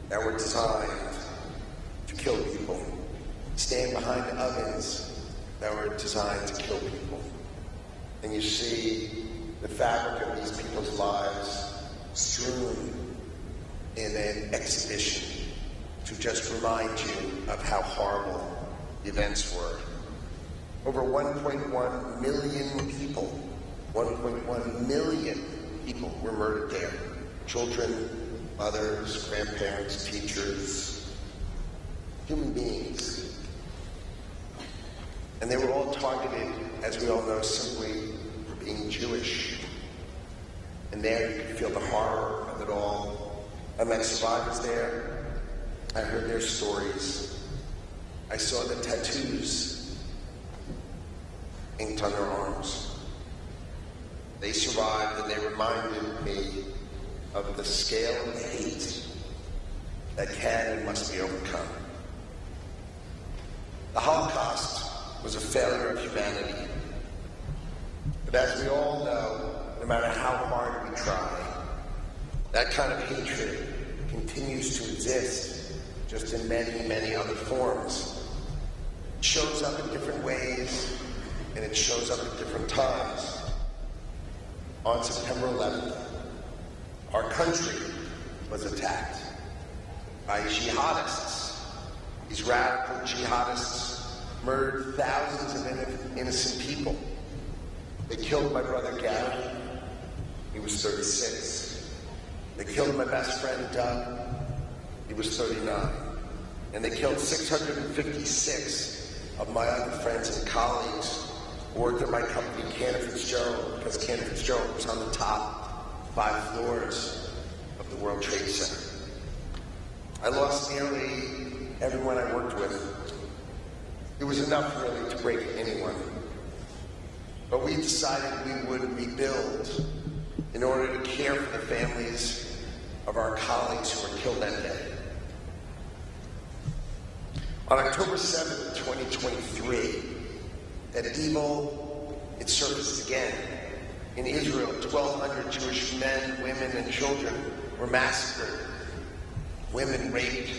that were designed to kill people. Stand behind ovens that were designed to kill people. And you see the fabric of these people's lives strewn in an exhibition to just remind you of how horrible the events were. Over 1.1 million people, 1.1 million people were murdered there. Children, mothers, grandparents, teachers, human beings. And they were all targeted, as we all know, simply for being Jewish. And there you could feel the horror of it all. I met survivors there. I heard their stories. I saw the tattoos linked on their arms. They survived, and they reminded me of the scale of hate that can and must be overcome. The Holocaust was a failure of humanity. But as we all know, no matter how hard we try, that kind of hatred continues to exist, just in many, many other forms. It shows up in different ways, and it shows up at different times. On September 11th, our country was attacked by jihadists. These radical jihadists murdered thousands of innocent people. They killed my brother Gary. He was 36. They killed my best friend Doug. He was 39. And they killed 656 of my other friends and colleagues who worked at my company, Cantor Fitzgerald, because Cantor Fitzgerald was on the top 5 floors of the World Trade Center. I lost nearly everyone I worked with. It was enough, really, to break anyone. But we decided we would rebuild in order to care for the families of our colleagues who were killed that day. On October 7th, 2023, that evil, it surfaced again. In Israel, 1,200 Jewish men, women, and children were massacred. Women raped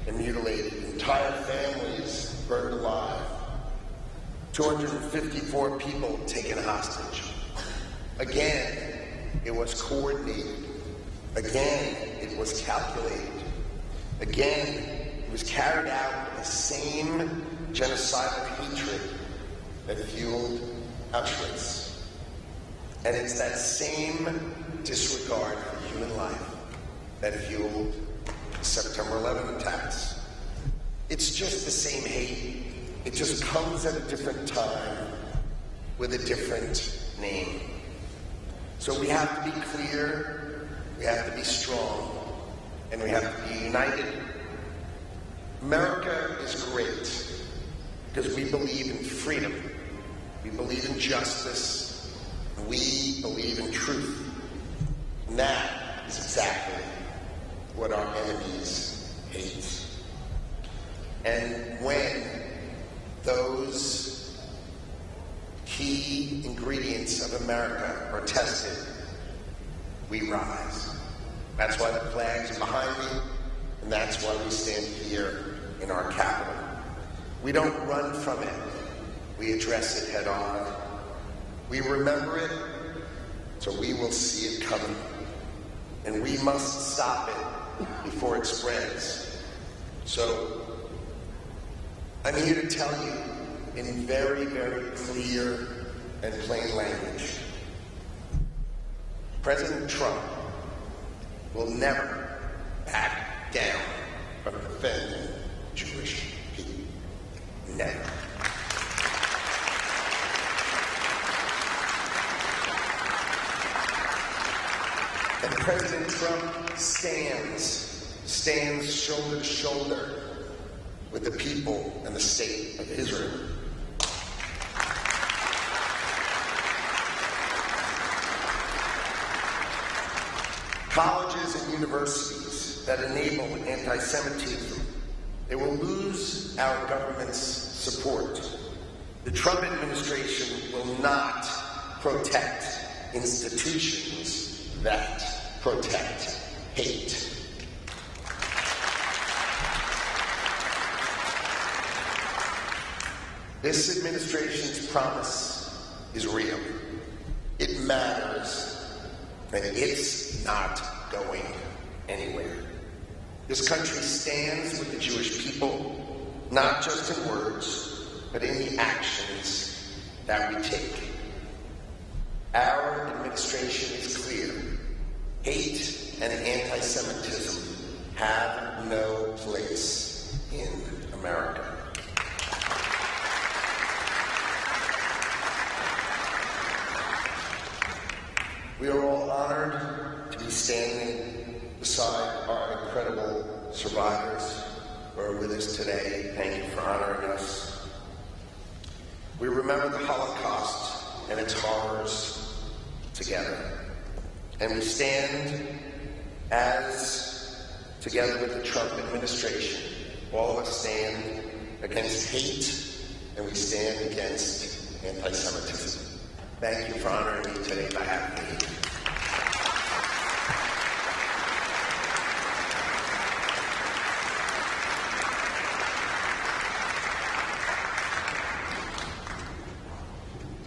and mutilated. Entire families burned alive. 254 people taken hostage. Again, it was coordinated. Again, it was calculated. Again, it was carried out with the same genocidal hatred that fueled Auschwitz. And it's that same disregard for human life that fueled the September 11 attacks. It's just the same hate. It just comes at a different time with a different name. So we have to be clear, we have to be strong, and we have to be united. America is great because we believe in freedom, we believe in justice, and we believe in truth. And that is exactly what our enemies hate. And when those key ingredients of America are tested, we rise. That's why the flags are behind me, and that's why we stand here in our capital. We don't run from it. We address it head on. We remember it, so we will see it coming. And we must stop it before it spreads. So I'm here to tell you in very, very clear and plain language, President Trump will never back down from defending Jewish people. Never. And President Trump stands shoulder to shoulder with the people and the state of Israel. Colleges and universities that enable anti-Semitism, they will lose our government's support. The Trump administration will not protect institutions that protect hate. This administration's promise is real. It matters, and it's not going anywhere. This country stands with the Jewish people, not just in words, but in the actions that we take. Our administration is clear. Hate and anti-Semitism have no place in America. We are all honored to be standing beside our incredible survivors who are with us today. Thank you for honoring us. We remember the Holocaust and its horrors together. And we stand together with the Trump administration, all of us stand against hate, and we stand against anti-Semitism. Thank you for honoring me today by having me here.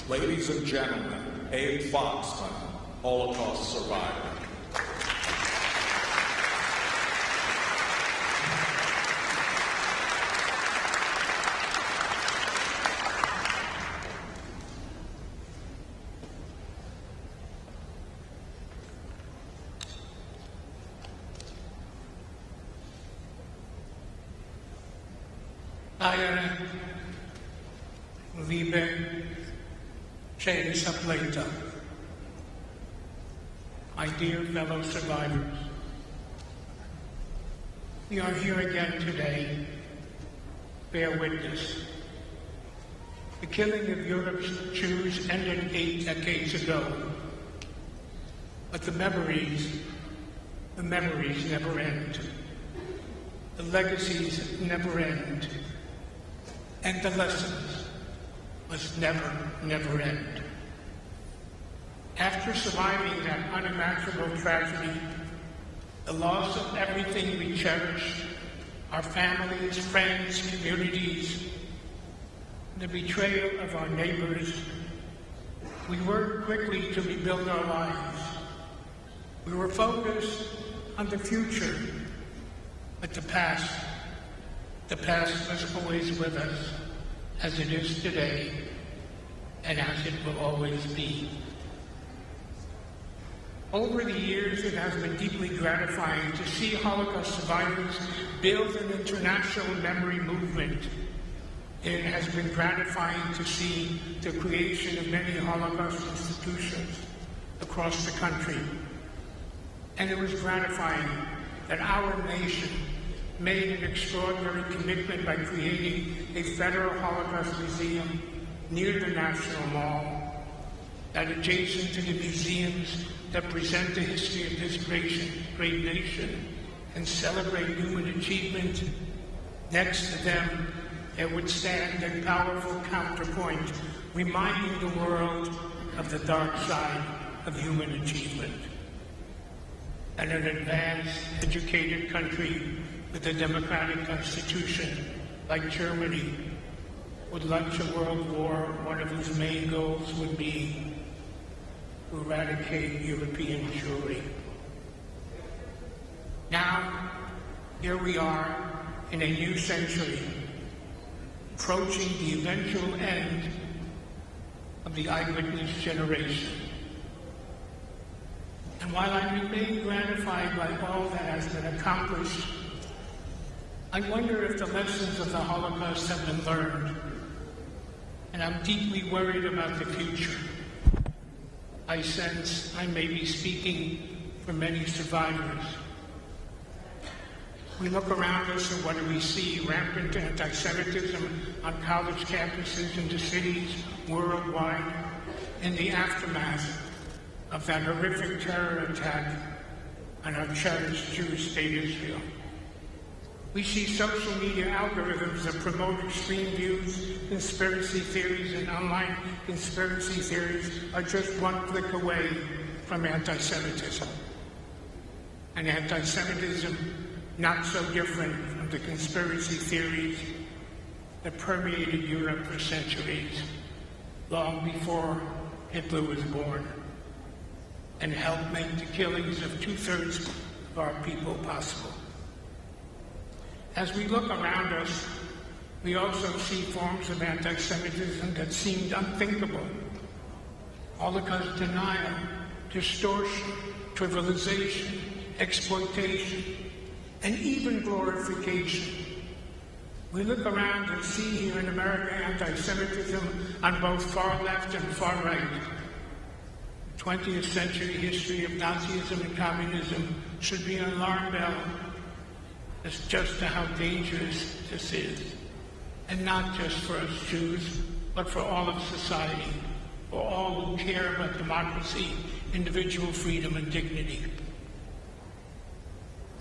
Ladies and gentlemen, Abe Foxman, Holocaust survivor. Liebe Sapleta, my dear fellow survivors, we are here again today. Bear witness. The killing of Europe's Jews ended 8 decades ago, but the memories never end. The legacies never end, and the lessons must never end. After surviving that unimaginable tragedy, the loss of everything we cherish, our families, friends, communities, the betrayal of our neighbors, we worked quickly to rebuild our lives. We were focused on the future, but the past was always with us, as it is today, and as it will always be. Over the years, it has been deeply gratifying to see Holocaust survivors build an international memory movement. It has been gratifying to see the creation of many Holocaust institutions across the country. And it was gratifying that our nation made an extraordinary commitment by creating a federal Holocaust museum near the National Mall, that adjacent to the museums that present the history of this great nation and celebrate human achievement. Next to them, there would stand a powerful counterpoint, reminding the world of the dark side of human achievement. And an advanced, educated country with a democratic constitution like Germany would launch a world war, one of whose main goals would be to eradicate European Jewry. Now, here we are in a new century, approaching the eventual end of the eyewitness generation. And while I remain gratified by all that has been accomplished, I wonder if the lessons of the Holocaust have been learned, and I'm deeply worried about the future. I sense I may be speaking for many survivors. We look around us and what do we see? Rampant anti-Semitism on college campuses in the cities worldwide in the aftermath of that horrific terror attack on our cherished Jewish state Israel. We see social media algorithms that promote extreme views, conspiracy theories, and online conspiracy theories are just one click away from anti-Semitism. And anti-Semitism not so different from the conspiracy theories that permeated Europe for centuries, long before Hitler was born, and helped make the killings of 2/3 of our people possible. As we look around us, we also see forms of anti-Semitism that seemed unthinkable. Holocaust denial, distortion, trivialization, exploitation, and even glorification. We look around and see here in America anti-Semitism on both far left and far right. The 20th century history of Nazism and communism should be an alarm bell as just to how dangerous this is, and not just for us Jews, but for all of society. for all who care about democracy, individual freedom, and dignity.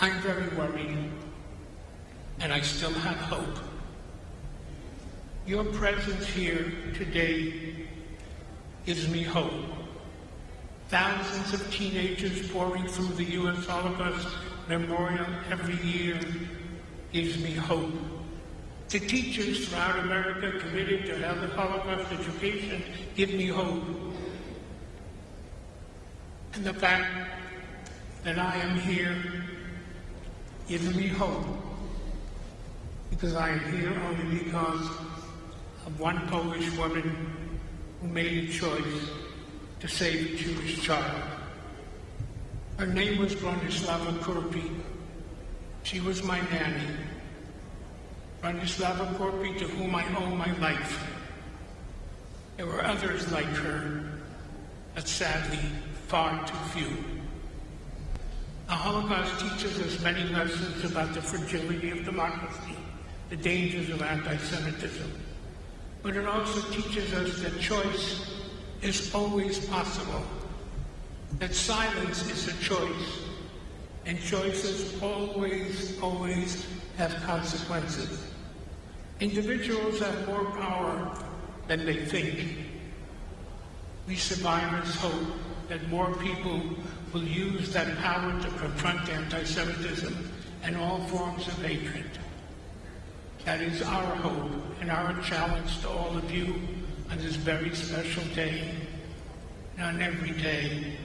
I'm very worried, and I still have hope. Your presence here today gives me hope. Thousands of teenagers pouring through the U.S. Holocaust Memorial every year gives me hope. The teachers throughout America committed to Holocaust education give me hope. And the fact that I am here gives me hope, because I am here only because of one Polish woman who made a choice to save a Jewish child. Her name was Bronislava Kurpi. She was my nanny. Bronislava Kurpi, to whom I owe my life. There were others like her, but sadly, far too few. The Holocaust teaches us many lessons about the fragility of democracy, the dangers of anti-Semitism. But it also teaches us that choice is always possible, that silence is a choice, and choices always have consequences. Individuals have more power than they think. We survivors hope that more people will use that power to confront anti-Semitism and all forms of hatred. That is our hope and our challenge to all of you on this very special day, and on every day.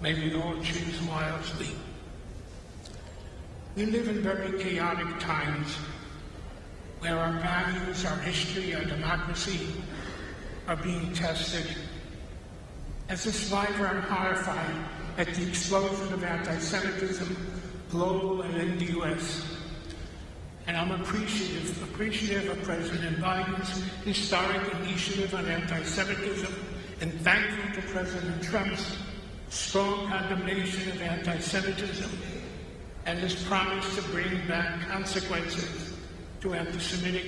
May we all choose wisely. We live in very chaotic times where our values, our history, our democracy are being tested. As a survivor, I'm horrified at the explosion of anti-Semitism, global and in the U.S. And I'm appreciative of President Biden's historic initiative on anti-Semitism, and thankful to President Trump's strong condemnation of anti-Semitism and his promise to bring back consequences to anti-Semitic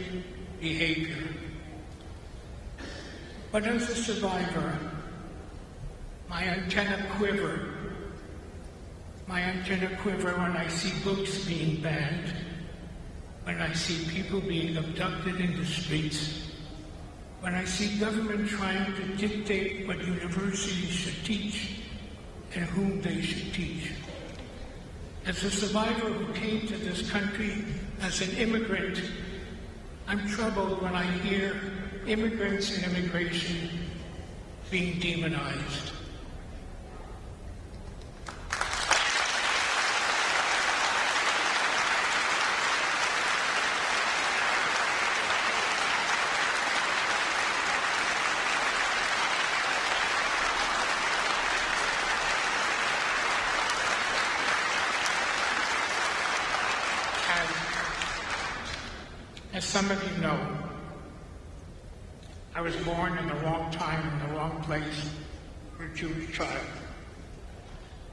behavior. But as a survivor, my antenna quiver. My antenna quiver when I see books being banned, when I see people being abducted in the streets, when I see government trying to dictate what universities should teach and whom they should teach. As a survivor who came to this country as an immigrant, I'm troubled when I hear immigrants and immigration being demonized. As some of you know, I was born in the wrong time, in the wrong place for a Jewish child.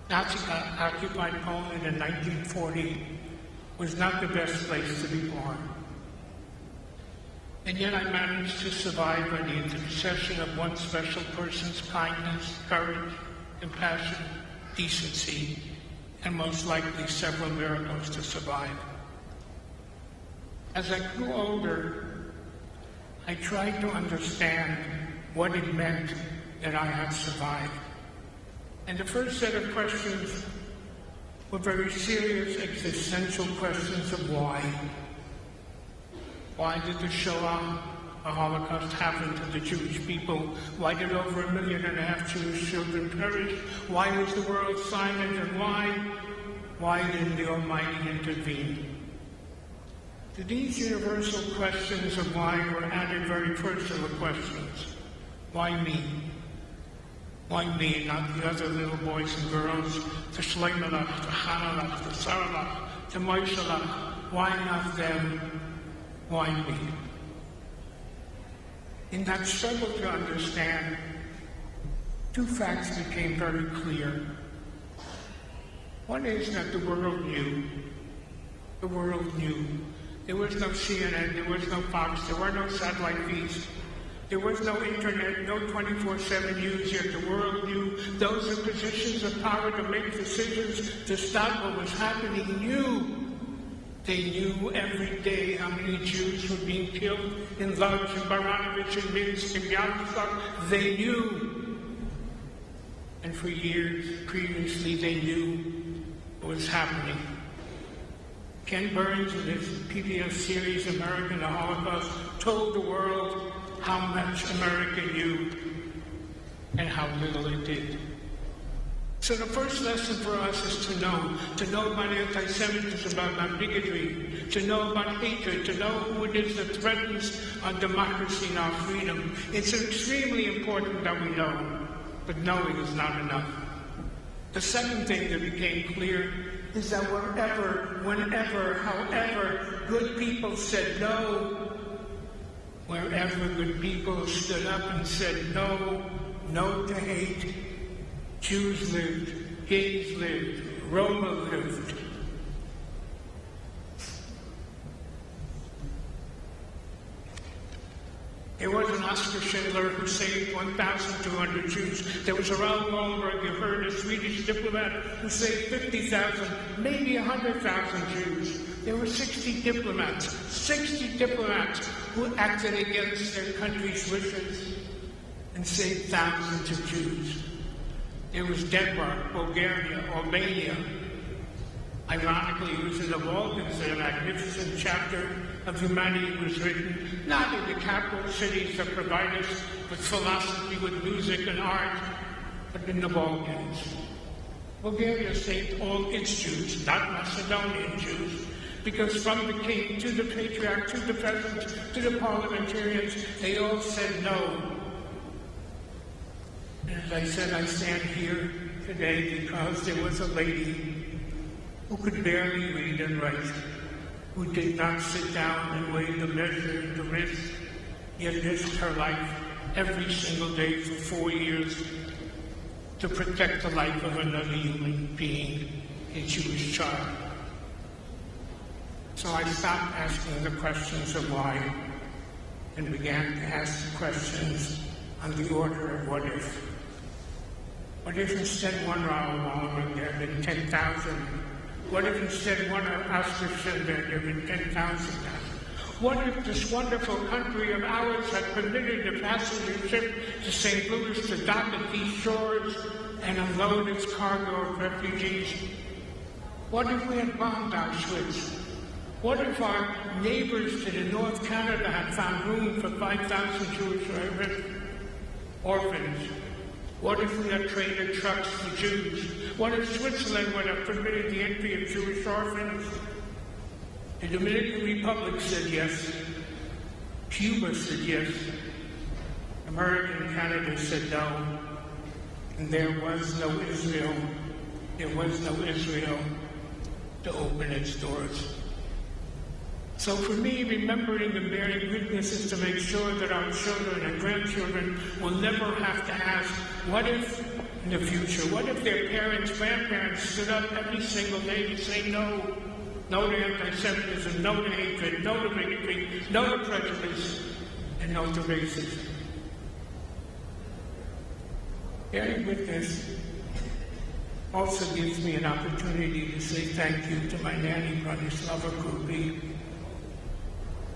Nazi-occupied Poland in 1940 was not the best place to be born. And yet I managed to survive by the intercession of one special person's kindness, courage, compassion, decency, and most likely several miracles to survive. As I grew older, I tried to understand what it meant that I had survived. And the first set of questions were very serious existential questions of why. Why did the Shoah, the Holocaust, happen to the Jewish people? Why did over 1.5 million Jewish children perish? Why was the world silent, and why didn't the Almighty intervene? To these universal questions of why were added very personal questions. Why me? Why me, not the other little boys and girls, to Shleimelach, to Hanalach, to Saralach, to Moishelach? Why not them? Why me? In that struggle to understand, two facts became very clear. One is that the world knew. The world knew. There was no CNN, there was no Fox, there were no satellite feeds. There was no internet, no 24/7 news, yet the world knew those in positions of power to make decisions to stop what was happening knew. They knew every day how many Jews were being killed in Lodz and Baranovich and Minsk and Bialystok. They knew. And for years previously, they knew what was happening. Ken Burns, in his PBS series, America and the Holocaust, told the world how much America knew and how little it did. So the first lesson for us is to know about anti-Semitism, about bigotry, to know about hatred, to know who it is that threatens our democracy and our freedom. It's extremely important that we know, but knowing is not enough. The second thing that became clear is that whenever, however, good people said no, wherever good people stood up and said no, no to hate, Jews lived, gays lived, Roma lived. There was an Oskar Schindler who saved 1,200 Jews. There was a Raoul Wallenberg, you heard, a Swedish diplomat who saved 50,000, maybe 100,000 Jews. There were 60 diplomats who acted against their country's wishes and saved thousands of Jews. There was Denmark, Bulgaria, Albania. Ironically, it was in the Balkans that a magnificent chapter of humanity was written, not in the capital cities that provide us with philosophy, with music and art, but in the Balkans. Bulgaria saved all its Jews, not Macedonian Jews, because from the king to the patriarch, to the peasants, to the parliamentarians, they all said no. And as I said, I stand here today because there was a lady who could barely read and write, who did not sit down and weigh the measure and the risk, yet risked her life every single day for 4 years to protect the life of another human being, a Jewish child. So I stopped asking the questions of why and began to ask questions on the order of what if. What if instead one Raoul Wallenberg there had been 10,000? What if instead one Oskar Schindler there had been 10,000? What if this wonderful country of ours had permitted the passenger ship to St. Louis to dock at these shores and unload its cargo of refugees? What if we had bombed Auschwitz? What if our neighbors to the North Canada had found room for 5,000 Jewish orphans? What if we had traded trucks for Jews? What if Switzerland would have permitted the entry of Jewish orphans? The Dominican Republic said yes. Cuba said yes. America and Canada said no. And there was no Israel. There was no Israel to open its doors. So for me, remembering and bearing witness is to make sure that our children and grandchildren will never have to ask, what if in the future? What if their parents, grandparents stood up every single day to say no? No to anti-Semitism, no to hatred, no to bigotry, no to prejudice, and no to racism. Bearing witness also gives me an opportunity to say thank you to my nanny, Bronislava Krupi,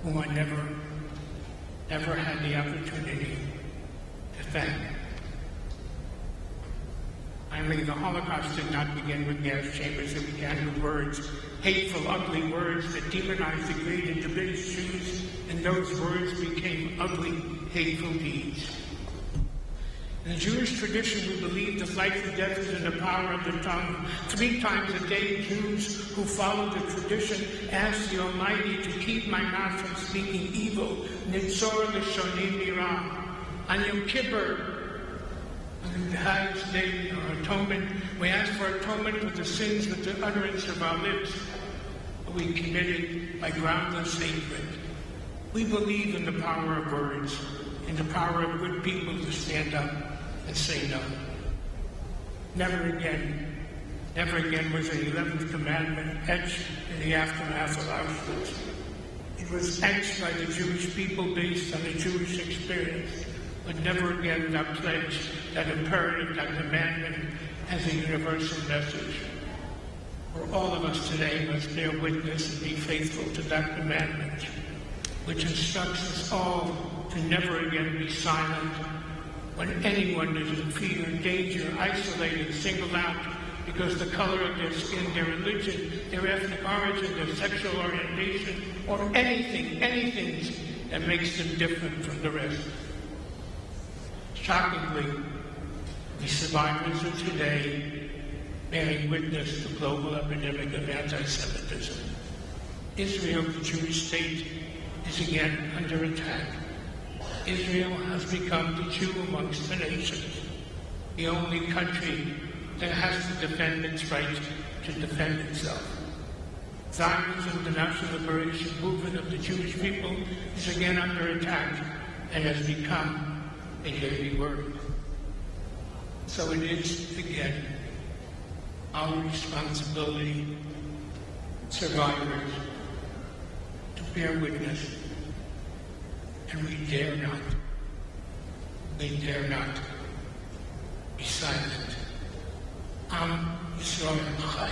whom I never had the opportunity to thank. Finally, the Holocaust did not begin with gas chambers. It began with words, hateful, ugly words that demonized, degraded, debased Jews, and those words became ugly, hateful deeds. In the Jewish tradition, we believe that life and death is in the power of the tongue. 3 times a day, Jews who follow the tradition ask the Almighty to keep my mouth from speaking evil. Nitzor l'shonim mirah. On Yom Kippur, on the highest day of atonement, we ask for atonement for the sins with the utterance of our lips we committed by groundless hatred. We believe in the power of words, in the power of good people to stand up and say no. Never again was the 11th commandment etched in the aftermath of Auschwitz. It was etched by the Jewish people based on the Jewish experience. but never again without pledge that imperative, that commandment as a universal message. For all of us today must bear witness and be faithful to that commandment, which instructs us all to never again be silent when anyone is in fear, danger, isolated, singled out because the color of their skin, their religion, their ethnic origin, their sexual orientation, or anything that makes them different from the rest. Shockingly, the survivors of today bearing witness to the global epidemic of anti-Semitism. Israel, the Jewish state, is again under attack. Israel has become the Jew amongst the nations, the only country that has to defend its right to defend itself. Zionism, the national liberation movement of the Jewish people, is again under attack and has become a daily word. So it is, again, our responsibility, survivors, to bear witness. And we dare not be silent. Am Yisrael Chai.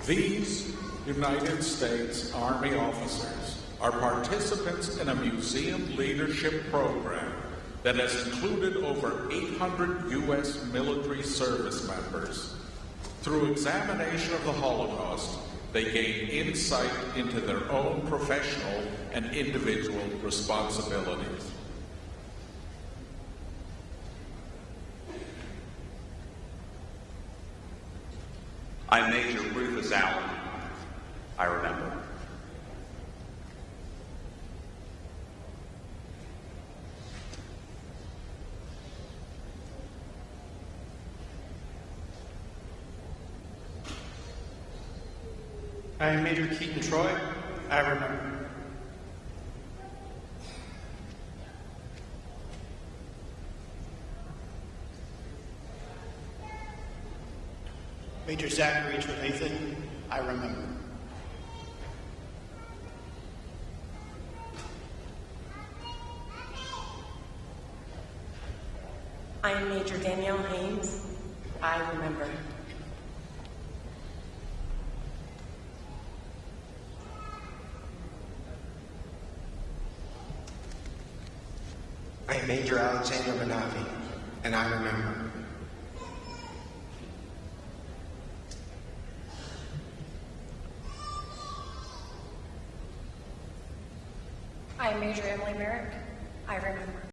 These United States Army officers are participants in a museum leadership program that has included over 800 U.S. military service members. Through examination of the Holocaust, they gain insight into their own professional and individual responsibilities. I'm Major Rufus Allen. I remember. I am Major Keaton Troy. I remember. Major Zachary Trevathan. I remember. I am Major Danielle Haynes. I remember. I am Major Alexander Manavi, and I remember. I am Major Emily Merrick. I remember.